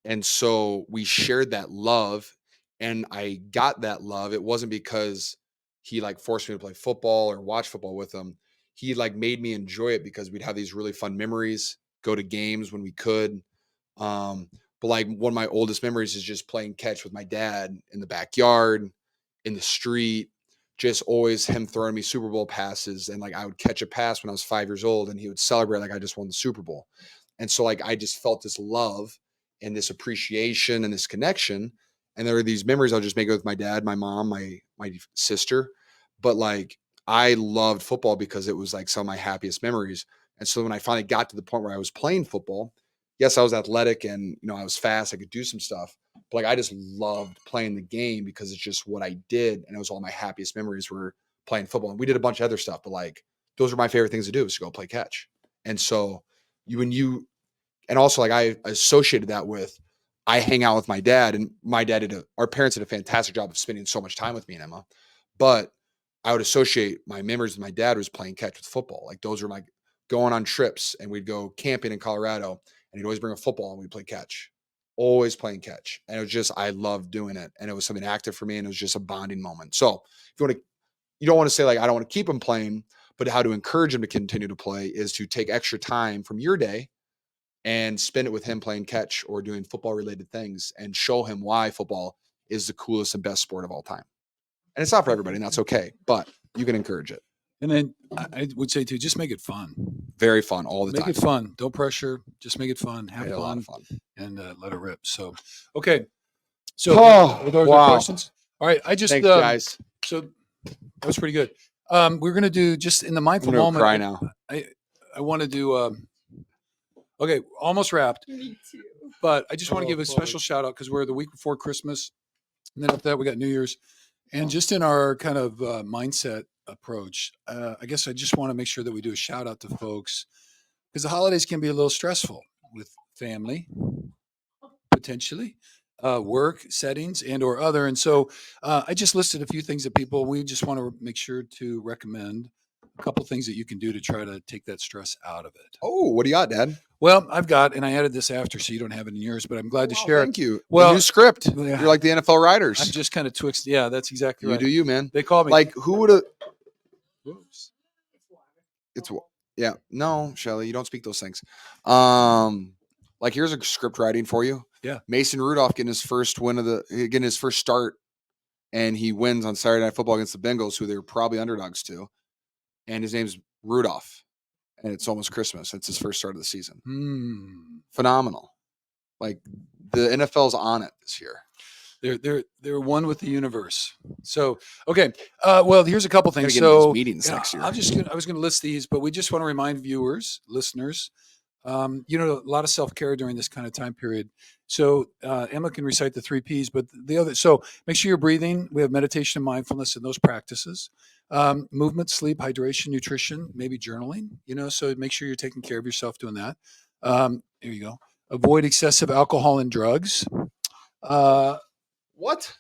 And so we shared that love, and I got that love. It wasn't because he forced me to play football or watch football with him. He made me enjoy it because we'd have these really fun memories, go to games when we could. But one of my oldest memories is just playing catch with my dad in the backyard, in the street, just always him throwing me Super Bowl passes. And I would catch a pass when I was 5 years old and he would celebrate like I just won the Super Bowl. And so I just felt this love and this appreciation and this connection. And there are these memories I'll just make with my dad, my mom, my sister. But I loved football because it was some of my happiest memories. And so when I finally got to the point where I was playing football, yes, I was athletic and, I was fast. I could do some stuff, but I just loved playing the game because it's just what I did. And it was all my happiest memories were playing football. And we did a bunch of other stuff, but those were my favorite things to do, was to go play catch. And so and also I associated that with, I hang out with my dad, and my dad our parents did a fantastic job of spending so much time with me and Emma, but I would associate my memories with my dad was playing catch with football. Those were going on trips, and we'd go camping in Colorado, and he'd always bring a football and we'd play catch, always playing catch. And it was just, I loved doing it. And it was something active for me. And it was just a bonding moment. So if you don't want to say I don't want to keep him playing, but how to encourage him to continue to play is to take extra time from your day and spend it with him playing catch or doing football related things, and show him why football is the coolest and best sport of all time. And it's not for everybody, and that's okay, but you can encourage it. And then I would say too, just make it fun. Very fun all the time. Make it fun. Don't pressure. Just make it fun. Have a lot of fun. And let it rip. So, okay. So, those are questions. All right. Thanks, guys. So that was pretty good. We're going to do just in the mindful moment. Cry now. I want to do, okay, almost wrapped. Me too. But I just want to give a special shout out because we're the week before Christmas. And then after that, we got New Year's. And just in our kind of mindset approach, I guess I just want to make sure that we do a shout out to folks because the holidays can be a little stressful with family, potentially, work settings and or other. And so I just listed a few things that we just want to make sure to recommend a couple things that you can do to try to take that stress out of it. Oh, what do you got, Dad? Well, I've got, and I added this after, so you don't have it in yours, but I'm glad to Wow, share thank it. you. Well, the new script. yeah. You're like the NFL writers. I'm just kind of twixt. Yeah, that's exactly you right. do you, man. They call me Like, who would have? Whoops. It's yeah. No, Shelly, you don't speak those things. Like here's a script writing for you. Yeah. Mason Rudolph getting his first start, and he wins on Saturday Night Football against the Bengals, who they were probably underdogs to, and his name's Rudolph, and it's almost Christmas. It's his first start of the season. Phenomenal. Like the NFL's on it this year. They're one with the universe. So okay, well here's a couple things. So meetings next year. I was going to list these, but we just want to remind viewers, listeners, a lot of self-care during this kind of time period. So Emma can recite the 3 Ps, but so make sure you're breathing. We have meditation and mindfulness in those practices. Movement, sleep, hydration, nutrition, maybe journaling. So make sure you're taking care of yourself doing that. There you go. Avoid excessive alcohol and drugs. What?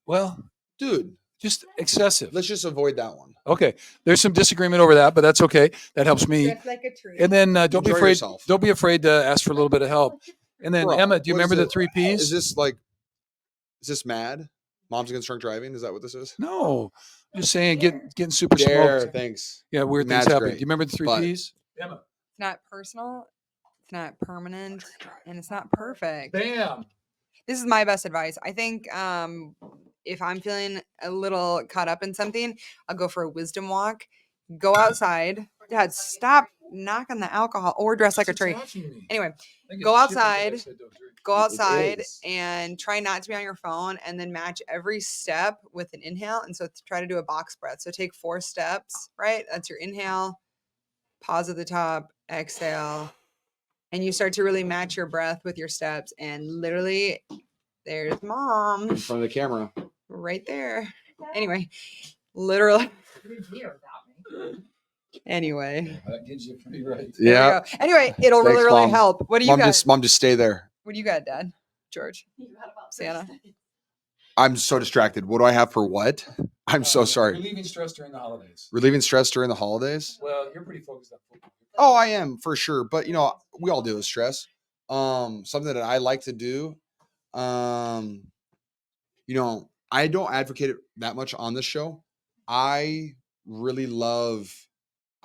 Well, dude, just excessive. Let's just avoid that one. Okay. There's some disagreement over that, but that's okay. That helps me. Just like a tree. And then don't be afraid. Yourself. Don't be afraid to ask for a little bit of help. And then Emma, do you remember the 3 Ps? Is this mad? Mom's against drunk driving? Is that what this is? No. I'm just saying getting super smoked. Thanks. Yeah, weird Mad's things happen. great, Do you remember the 3 Ps? Emma. It's not personal. It's not permanent, and it's not perfect. Bam. This is my best advice. I think if I'm feeling a little caught up in something, I'll go for a wisdom walk. Go outside. Dad, stop knocking the alcohol or dress like a tree. Anyway, go outside. Go outside and try not to be on your phone and then match every step with an inhale. And so try to do a box breath. So take 4 steps, right? That's your inhale, pause at the top, exhale. And you start to really match your breath with your steps. And literally, there's Mom. In front of the camera. Right there. Anyway, literally. Anyway. That gives you pretty right. Yeah. Anyway, it'll Thanks, really Mom. help. What do you got? Mom, just stay there. What do you got, Dad? George? Santa? I'm so distracted. What do I have for what? I'm so sorry. Relieving stress during the holidays. Relieving stress during the holidays? Well, you're pretty focused on football. Oh, I am for sure. But we all deal with stress. Something that I like to do. I don't advocate it that much on this show. I love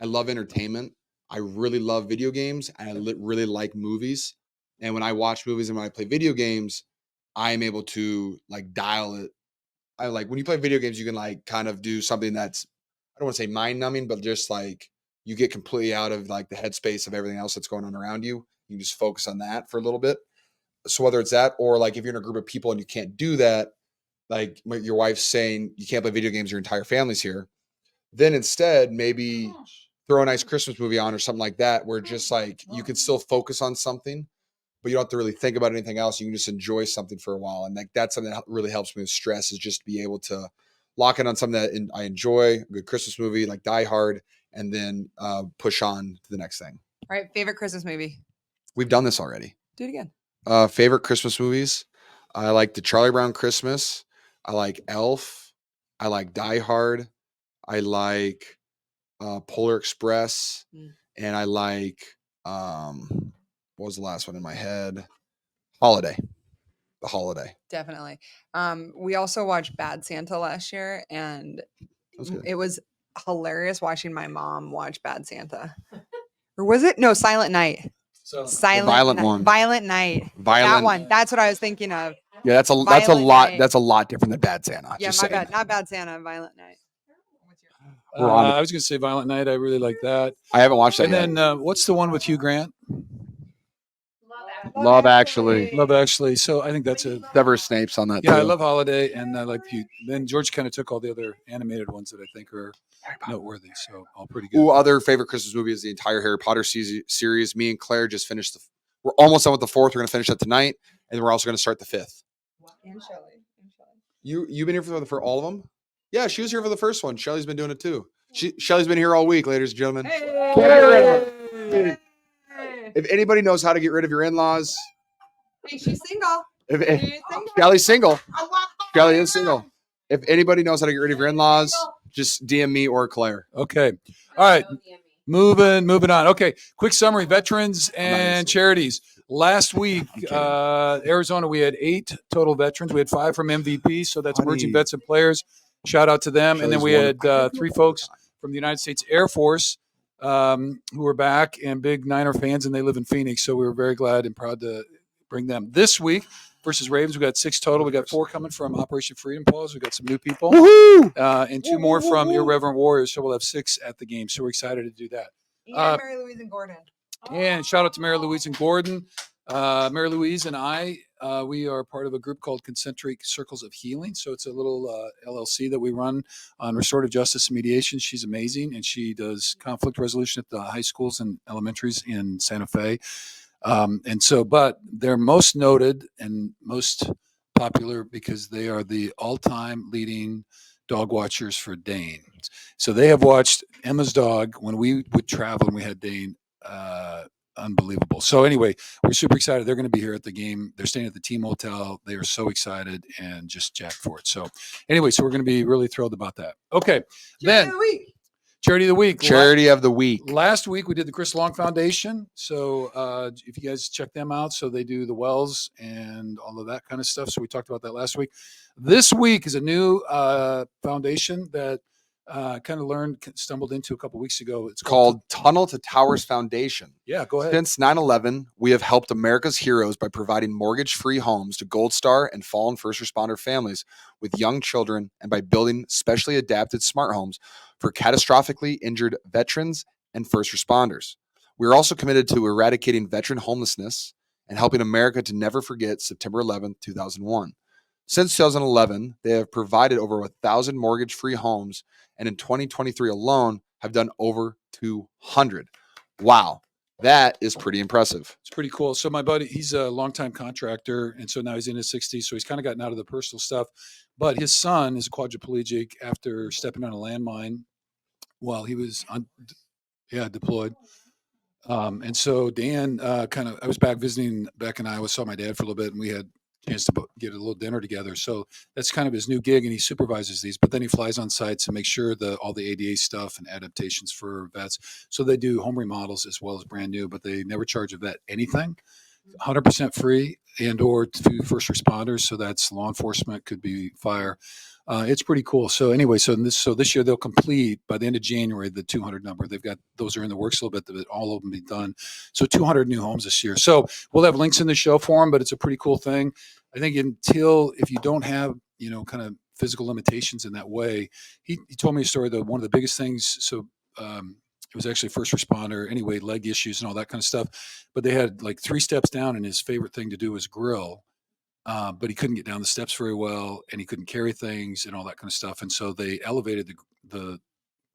entertainment. I really love video games, and I really like movies. And when I watch movies and when I play video games, I am able to dial it. I when you play video games, you can kind of do something that's, I don't want to say mind numbing, but just you get completely out of the headspace of everything else that's going on around you. You can just focus on that for a little bit. So whether it's that, or if you're in a group of people and you can't do that, your wife's saying you can't play video games, your entire family's here, then instead maybe throw a nice Christmas movie on or something like that, where just you can still focus on something, but you don't have to really think about anything else. You can just enjoy something for a while. And that's something that really helps me with stress, is just to be able to lock in on something that I enjoy, a good Christmas movie like Die Hard, and then push on to the next thing. All right. Favorite Christmas movie? We've done this already. Do it again. Favorite Christmas movies? I like the Charlie Brown Christmas. I like Elf. I like Die Hard. I like Polar Express. And I like, what was the last one in my head? Holiday. The Holiday. Definitely. We also watched Bad Santa last year, and it was hilarious watching my mom watch Bad Santa. Or was it? No, Silent Night. Violent one. Violent Night. Violent. That one. That's what I was thinking of. Yeah, that's a lot. Night. That's a lot different than Bad Santa. Yeah, my bad. Not Bad Santa. Violent Night. I was going to say Violent Night. I really like that. I haven't watched that yet. And then what's the one with Hugh Grant? Love Actually. Love Actually. So I think that's a Severus Snape's on that. Yeah, too. I love Holiday, and I like Hugh. Then George kind of took all the other animated ones that I think are noteworthy. So all pretty good. Ooh, other favorite Christmas movie is the entire Harry Potter series. Me and Claire just finished we're almost done with the 4th. We're going to finish that tonight, and we're also going to start the 5th. And Shelley. You've been here for all of them? Yeah, she was here for the first one. Shelly's been doing it too. Shelly's been here all week, ladies and gentlemen. Hey! If anybody knows how to get rid of your in-laws, Hey, she's single. Shelly's single. Shelly is single. If anybody knows how to get rid of your in-laws, just DM me or Claire. Okay. All right. Moving on. Okay. Quick summary: veterans and charities. Last week, Arizona, we had 8 total veterans. We had 5 from MVP, so that's emerging vets and players. Shout out to them. And then we had 3 folks from the United States Air Force who were back and big Niner fans, and they live in Phoenix. So we were very glad and proud to bring them. This week versus Ravens, we got 6 total. We got 4 coming from Operation Freedom Paws. We got some new people. And 2 more from Irreverent Warriors. So we'll have 6 at the game. So we're excited to do that. And Mary Louise and Gordon. And shout out to Mary Louise and Gordon. Mary Louise and I, we are part of a group called Concentric Circles of Healing. So it's a little LLC that we run on restorative justice and mediation. She's amazing, and she does conflict resolution at the high schools and elementaries in Santa Fe. But they're most noted and most popular because they are the all-time leading dog watchers for Dane. So they have watched Emma's dog when we would travel and we had Dane. Unbelievable. So anyway, we're super excited. They're going to be here at the game. They're staying at the team hotel. They are so excited and just jacked for it. So anyway, so we're going to be really thrilled about that. Okay. Then Charity of the Week. Charity of the Week. Last week we did the Chris Long Foundation. So if you guys check them out, so they do the wells and all of that kind of stuff. So we talked about that last week. This week is a new foundation that kind of stumbled into a couple weeks ago. It's called Tunnel to Towers Foundation. Yeah, go ahead. Since 9/11, we have helped America's heroes by providing mortgage-free homes to Gold Star and fallen first responder families with young children, and by building specially adapted smart homes for catastrophically injured veterans and first responders. We are also committed to eradicating veteran homelessness and helping America to never forget September 11th, 2001. Since 2011, they have provided over 1,000 mortgage-free homes, and in 2023 alone have done over 200. Wow, that is pretty impressive. It's pretty cool. So my buddy, he's a longtime contractor, and so now he's in his 60s, so he's kind of gotten out of the personal stuff. But his son is a quadriplegic after stepping on a landmine while he was deployed. And so Dan I was back visiting back in Iowa, saw my dad for a little bit, and we had chance to get a little dinner together. So that's kind of his new gig, and he supervises these, but then he flies on sites and makes sure all the ADA stuff and adaptations for vets. So they do home remodels as well as brand new, but they never charge a vet anything. 100% free and or to first responders. So that's law enforcement, could be fire. It's pretty cool. So anyway, so this year they'll complete by the end of January the 200 number. Those are in the works a little bit, but all of them be done. So 200 new homes this year. So we'll have links in the show for them, but it's a pretty cool thing. I think if you don't have kind of physical limitations in that way, he told me a story that one of the biggest things. So it was actually a first responder anyway, leg issues and all that kind of stuff. But they had like 3 steps down, and his favorite thing to do was grill. But he couldn't get down the steps very well, and he couldn't carry things and all that kind of stuff. And so they elevated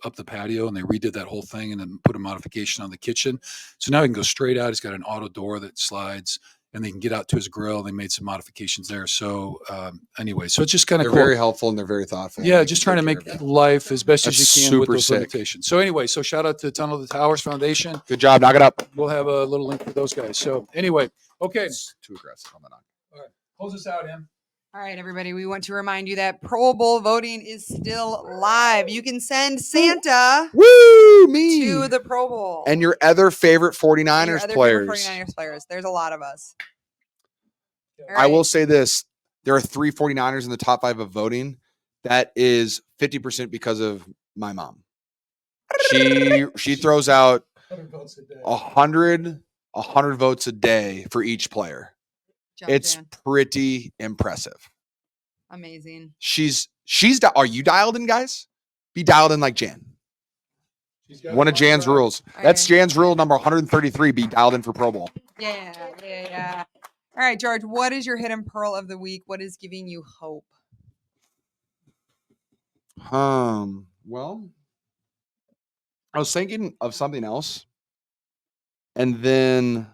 up the patio, and they redid that whole thing, and then put a modification on the kitchen. So now he can go straight out. He's got an auto door that slides, and they can get out to his grill. They made some modifications there. So anyway, so it's just kind of cool. They're very helpful, and they're very thoughtful. Yeah, just trying to make life as best as you can with those sick. limitations. So anyway, so shout out to Tunnel to Towers Foundation. Good job. Knock it up. We'll have a little link for those guys. So anyway, okay. It's too aggressive on that. All right. Close us out, Em. All right, everybody. We want to remind you that Pro Bowl voting is still live. You can send Santa to the Pro Bowl. And your other favorite 49ers players. 49ers players. There's a lot of us. Right. I will say this. There are 3 49ers in the top 5 of voting. That is 50% because of my mom. She throws out 100 votes a day for each player. It's pretty impressive. Amazing. Are you dialed in, guys? Be dialed in like Jan. One of Jan's rules. That's Jan's rule number 133. Be dialed in for Pro Bowl. Yeah. All right, George, what is your hidden pearl of the week? What is giving you hope? Well, I was thinking of something else, and then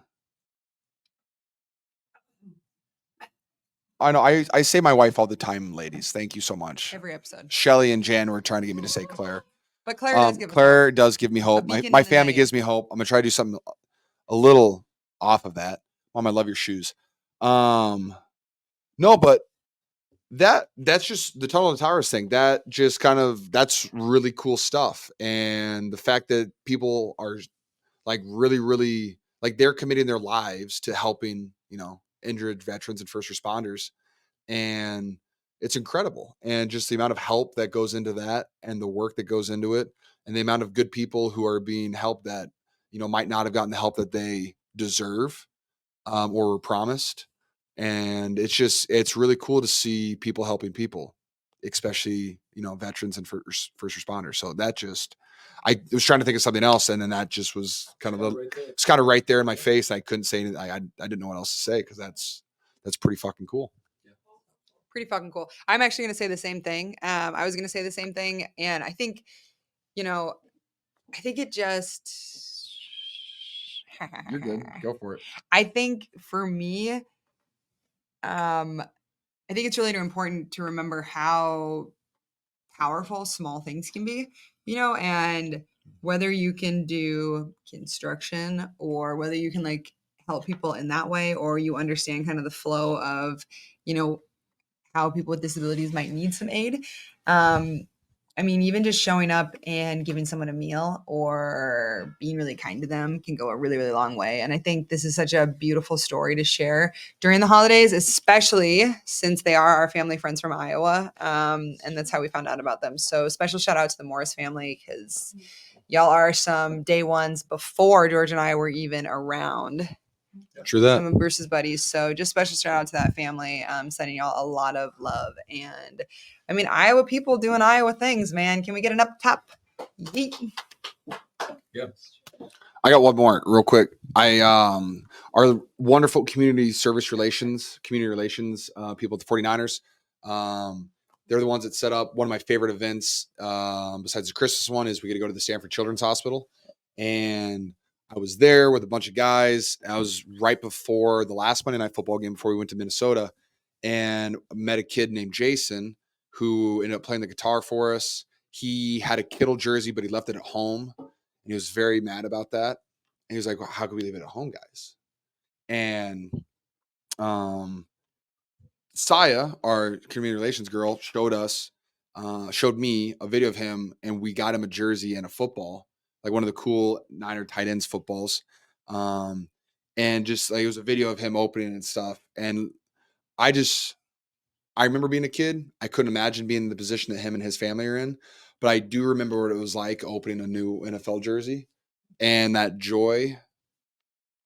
I know. I say my wife all the time, ladies. Thank you so much. Every episode. Shelly and Jan were trying to get me to say Claire. But Claire does give us Claire hope. does give me hope. beacon My in the family night. gives me hope. I'm gonna try to do something a little off of that. Mom, I love your shoes. No, but that's just the Tunnel to Towers thing. That just that's really cool stuff. And the fact that people are like really, really like they're committing their lives to helping, injured veterans and first responders. And it's incredible. And just the amount of help that goes into that and the work that goes into it and the amount of good people who are being helped that, might not have gotten the help that they deserve or were promised. And it's really cool to see people helping people, especially, veterans and first responders. So I was trying to think of something else. And then that just was it's kind of right there in my face. I couldn't say anything. I didn't know what else to say because that's pretty fucking cool. Pretty fucking cool. I'm actually going to say the same thing. I was going to say the same thing. And I think, it just. You're good. Go for it. I think for me, I think it's really important to remember how powerful small things can be, and whether you can do construction or whether you can like help people in that way, or you understand kind of the flow of, how people with disabilities might need some aid. Even just showing up and giving someone a meal or being really kind to them can go a really, really long way. And I think this is such a beautiful story to share during the holidays, especially since they are our family friends from Iowa. And that's how we found out about them. So special shout out to the Morris family because y'all are some day ones before George and I were even around. True that. Some of Bruce's buddies. So just special shout out to that family. Sending y'all a lot of love. And Iowa people doing Iowa things, man. Can we get an up top? Yeet. Yeah. I got one more real quick. Our wonderful community relations people at the 49ers. They're the ones that set up one of my favorite events. Besides the Christmas one is we get to go to the Stanford Children's Hospital. And I was there with a bunch of guys. I was right before the last Monday Night Football game before we went to Minnesota, and met a kid named Jason who ended up playing the guitar for us. He had a Kittle jersey, but he left it at home, and he was very mad about that. And he was like, well, how could we leave it at home, guys? And Saya, our community relations girl, showed me a video of him, and we got him a jersey and a football, like one of the cool Niner tight ends footballs. And just like it was a video of him opening and stuff. And I remember being a kid. I couldn't imagine being in the position that him and his family are in, but I do remember what it was like opening a new NFL jersey and that joy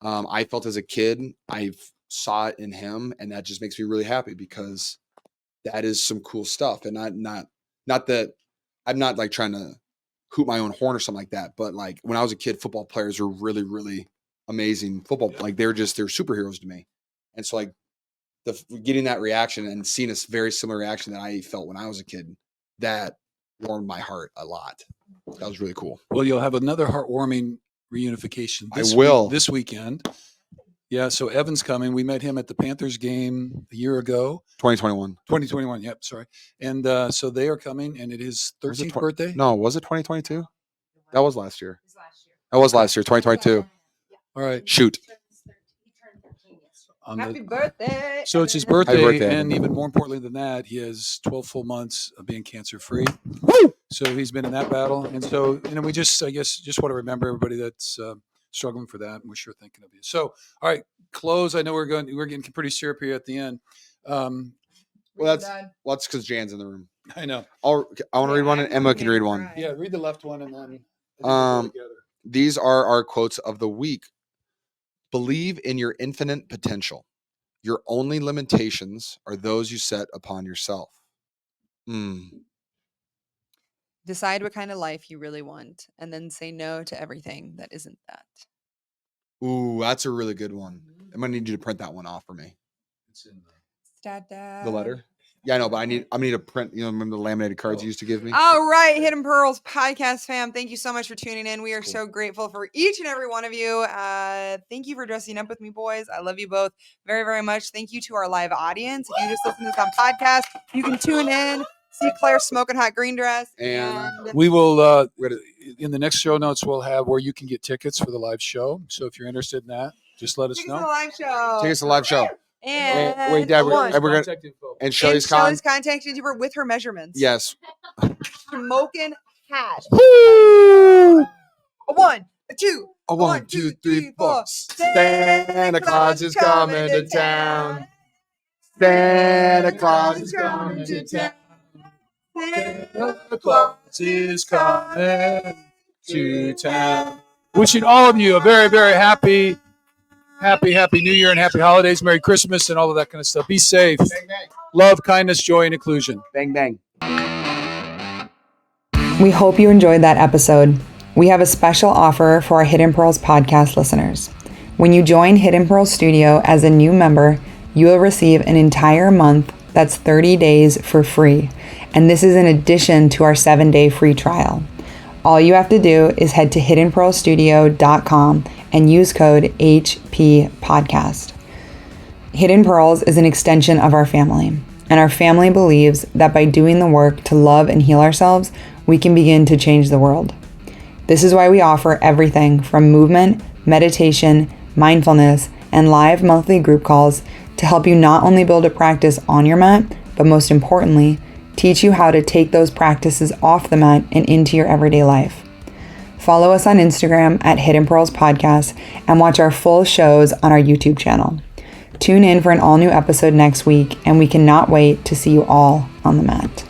I felt as a kid. I saw it in him, and that just makes me really happy because that is some cool stuff. And not that I'm not like trying to hoot my own horn or something like that, but like when I was a kid, football players were really, really amazing football. Like they're superheroes to me. And so like getting that reaction and seeing a very similar reaction that I felt when I was a kid, that warmed my heart a lot. That was really cool. Well, you'll have another heartwarming reunification this weekend. Yeah, so Evan's coming. We met him at the Panthers game a year ago. 2021. Yep, sorry. And so they are coming, and it is 13th birthday. No, was it 2022? That was last year. That was last year, 2022. All right. Shoot. Happy birthday. So it's his birthday, and even more importantly than that, he has 12 full months of being cancer-free. Woo! So he's been in that battle. And so, we just want to remember everybody that's struggling for that. And we're sure thinking of you. So, all right, close. I know we're getting pretty syrup here at the end. Well, that's because Jan's in the room. I know. I want to read one, and Emma can read one. Yeah, read the left one, and then these are our quotes of the week. Believe in your infinite potential. Your only limitations are those you set upon yourself. Decide what kind of life you really want, and then say no to everything that isn't that. Ooh, that's a really good one. I'm going to need you to print that one off for me. It's in the letter? Yeah, I know, but I'm gonna need a print. You know, remember the laminated cards you used to give me? All right, Hidden Pearls podcast fam, thank you so much for tuning in. We are so grateful for each and every one of you. Thank you for dressing up with me, boys. I love you both very, very much. Thank you to our live audience. If you just listen to this on podcast, you can tune in, see Claire smoking hot green dress. And We will, in the next show notes, we'll have where you can get tickets for the live show. So if you're interested in that, just let us Tickets to the know. live show. Tickets to the live show. And Wait, Dad, one. we're gonna and Shelly's contact info with her measurements. Yes. Smoking hot. Woo! A 1, a 2, A 1, 2, 3, 4. Santa Claus is coming to town. Santa Claus is coming to town. Santa Claus is coming to town. Wishing all of you a very, very happy New Year and happy holidays, Merry Christmas, and all of that kind of stuff. Be safe. Bang, bang. Love, kindness, joy, and inclusion. Bang, bang. We hope you enjoyed that episode. We have a special offer for our Hidden Pearls podcast listeners. When you join Hidden Pearls Studio as a new member, you will receive an entire month, that's 30 days for free. And this is in addition to our 7-day free trial. All you have to do is head to hiddenpearlstudio.com and use code HPPodcast. Hidden Pearls is an extension of our family, and our family believes that by doing the work to love and heal ourselves, we can begin to change the world. This is why we offer everything from movement, meditation, mindfulness, and live monthly group calls to help you not only build a practice on your mat, but most importantly, teach you how to take those practices off the mat and into your everyday life. Follow us on Instagram at Hidden Pearls Podcast and watch our full shows on our YouTube channel. Tune in for an all-new episode next week, and we cannot wait to see you all on the mat.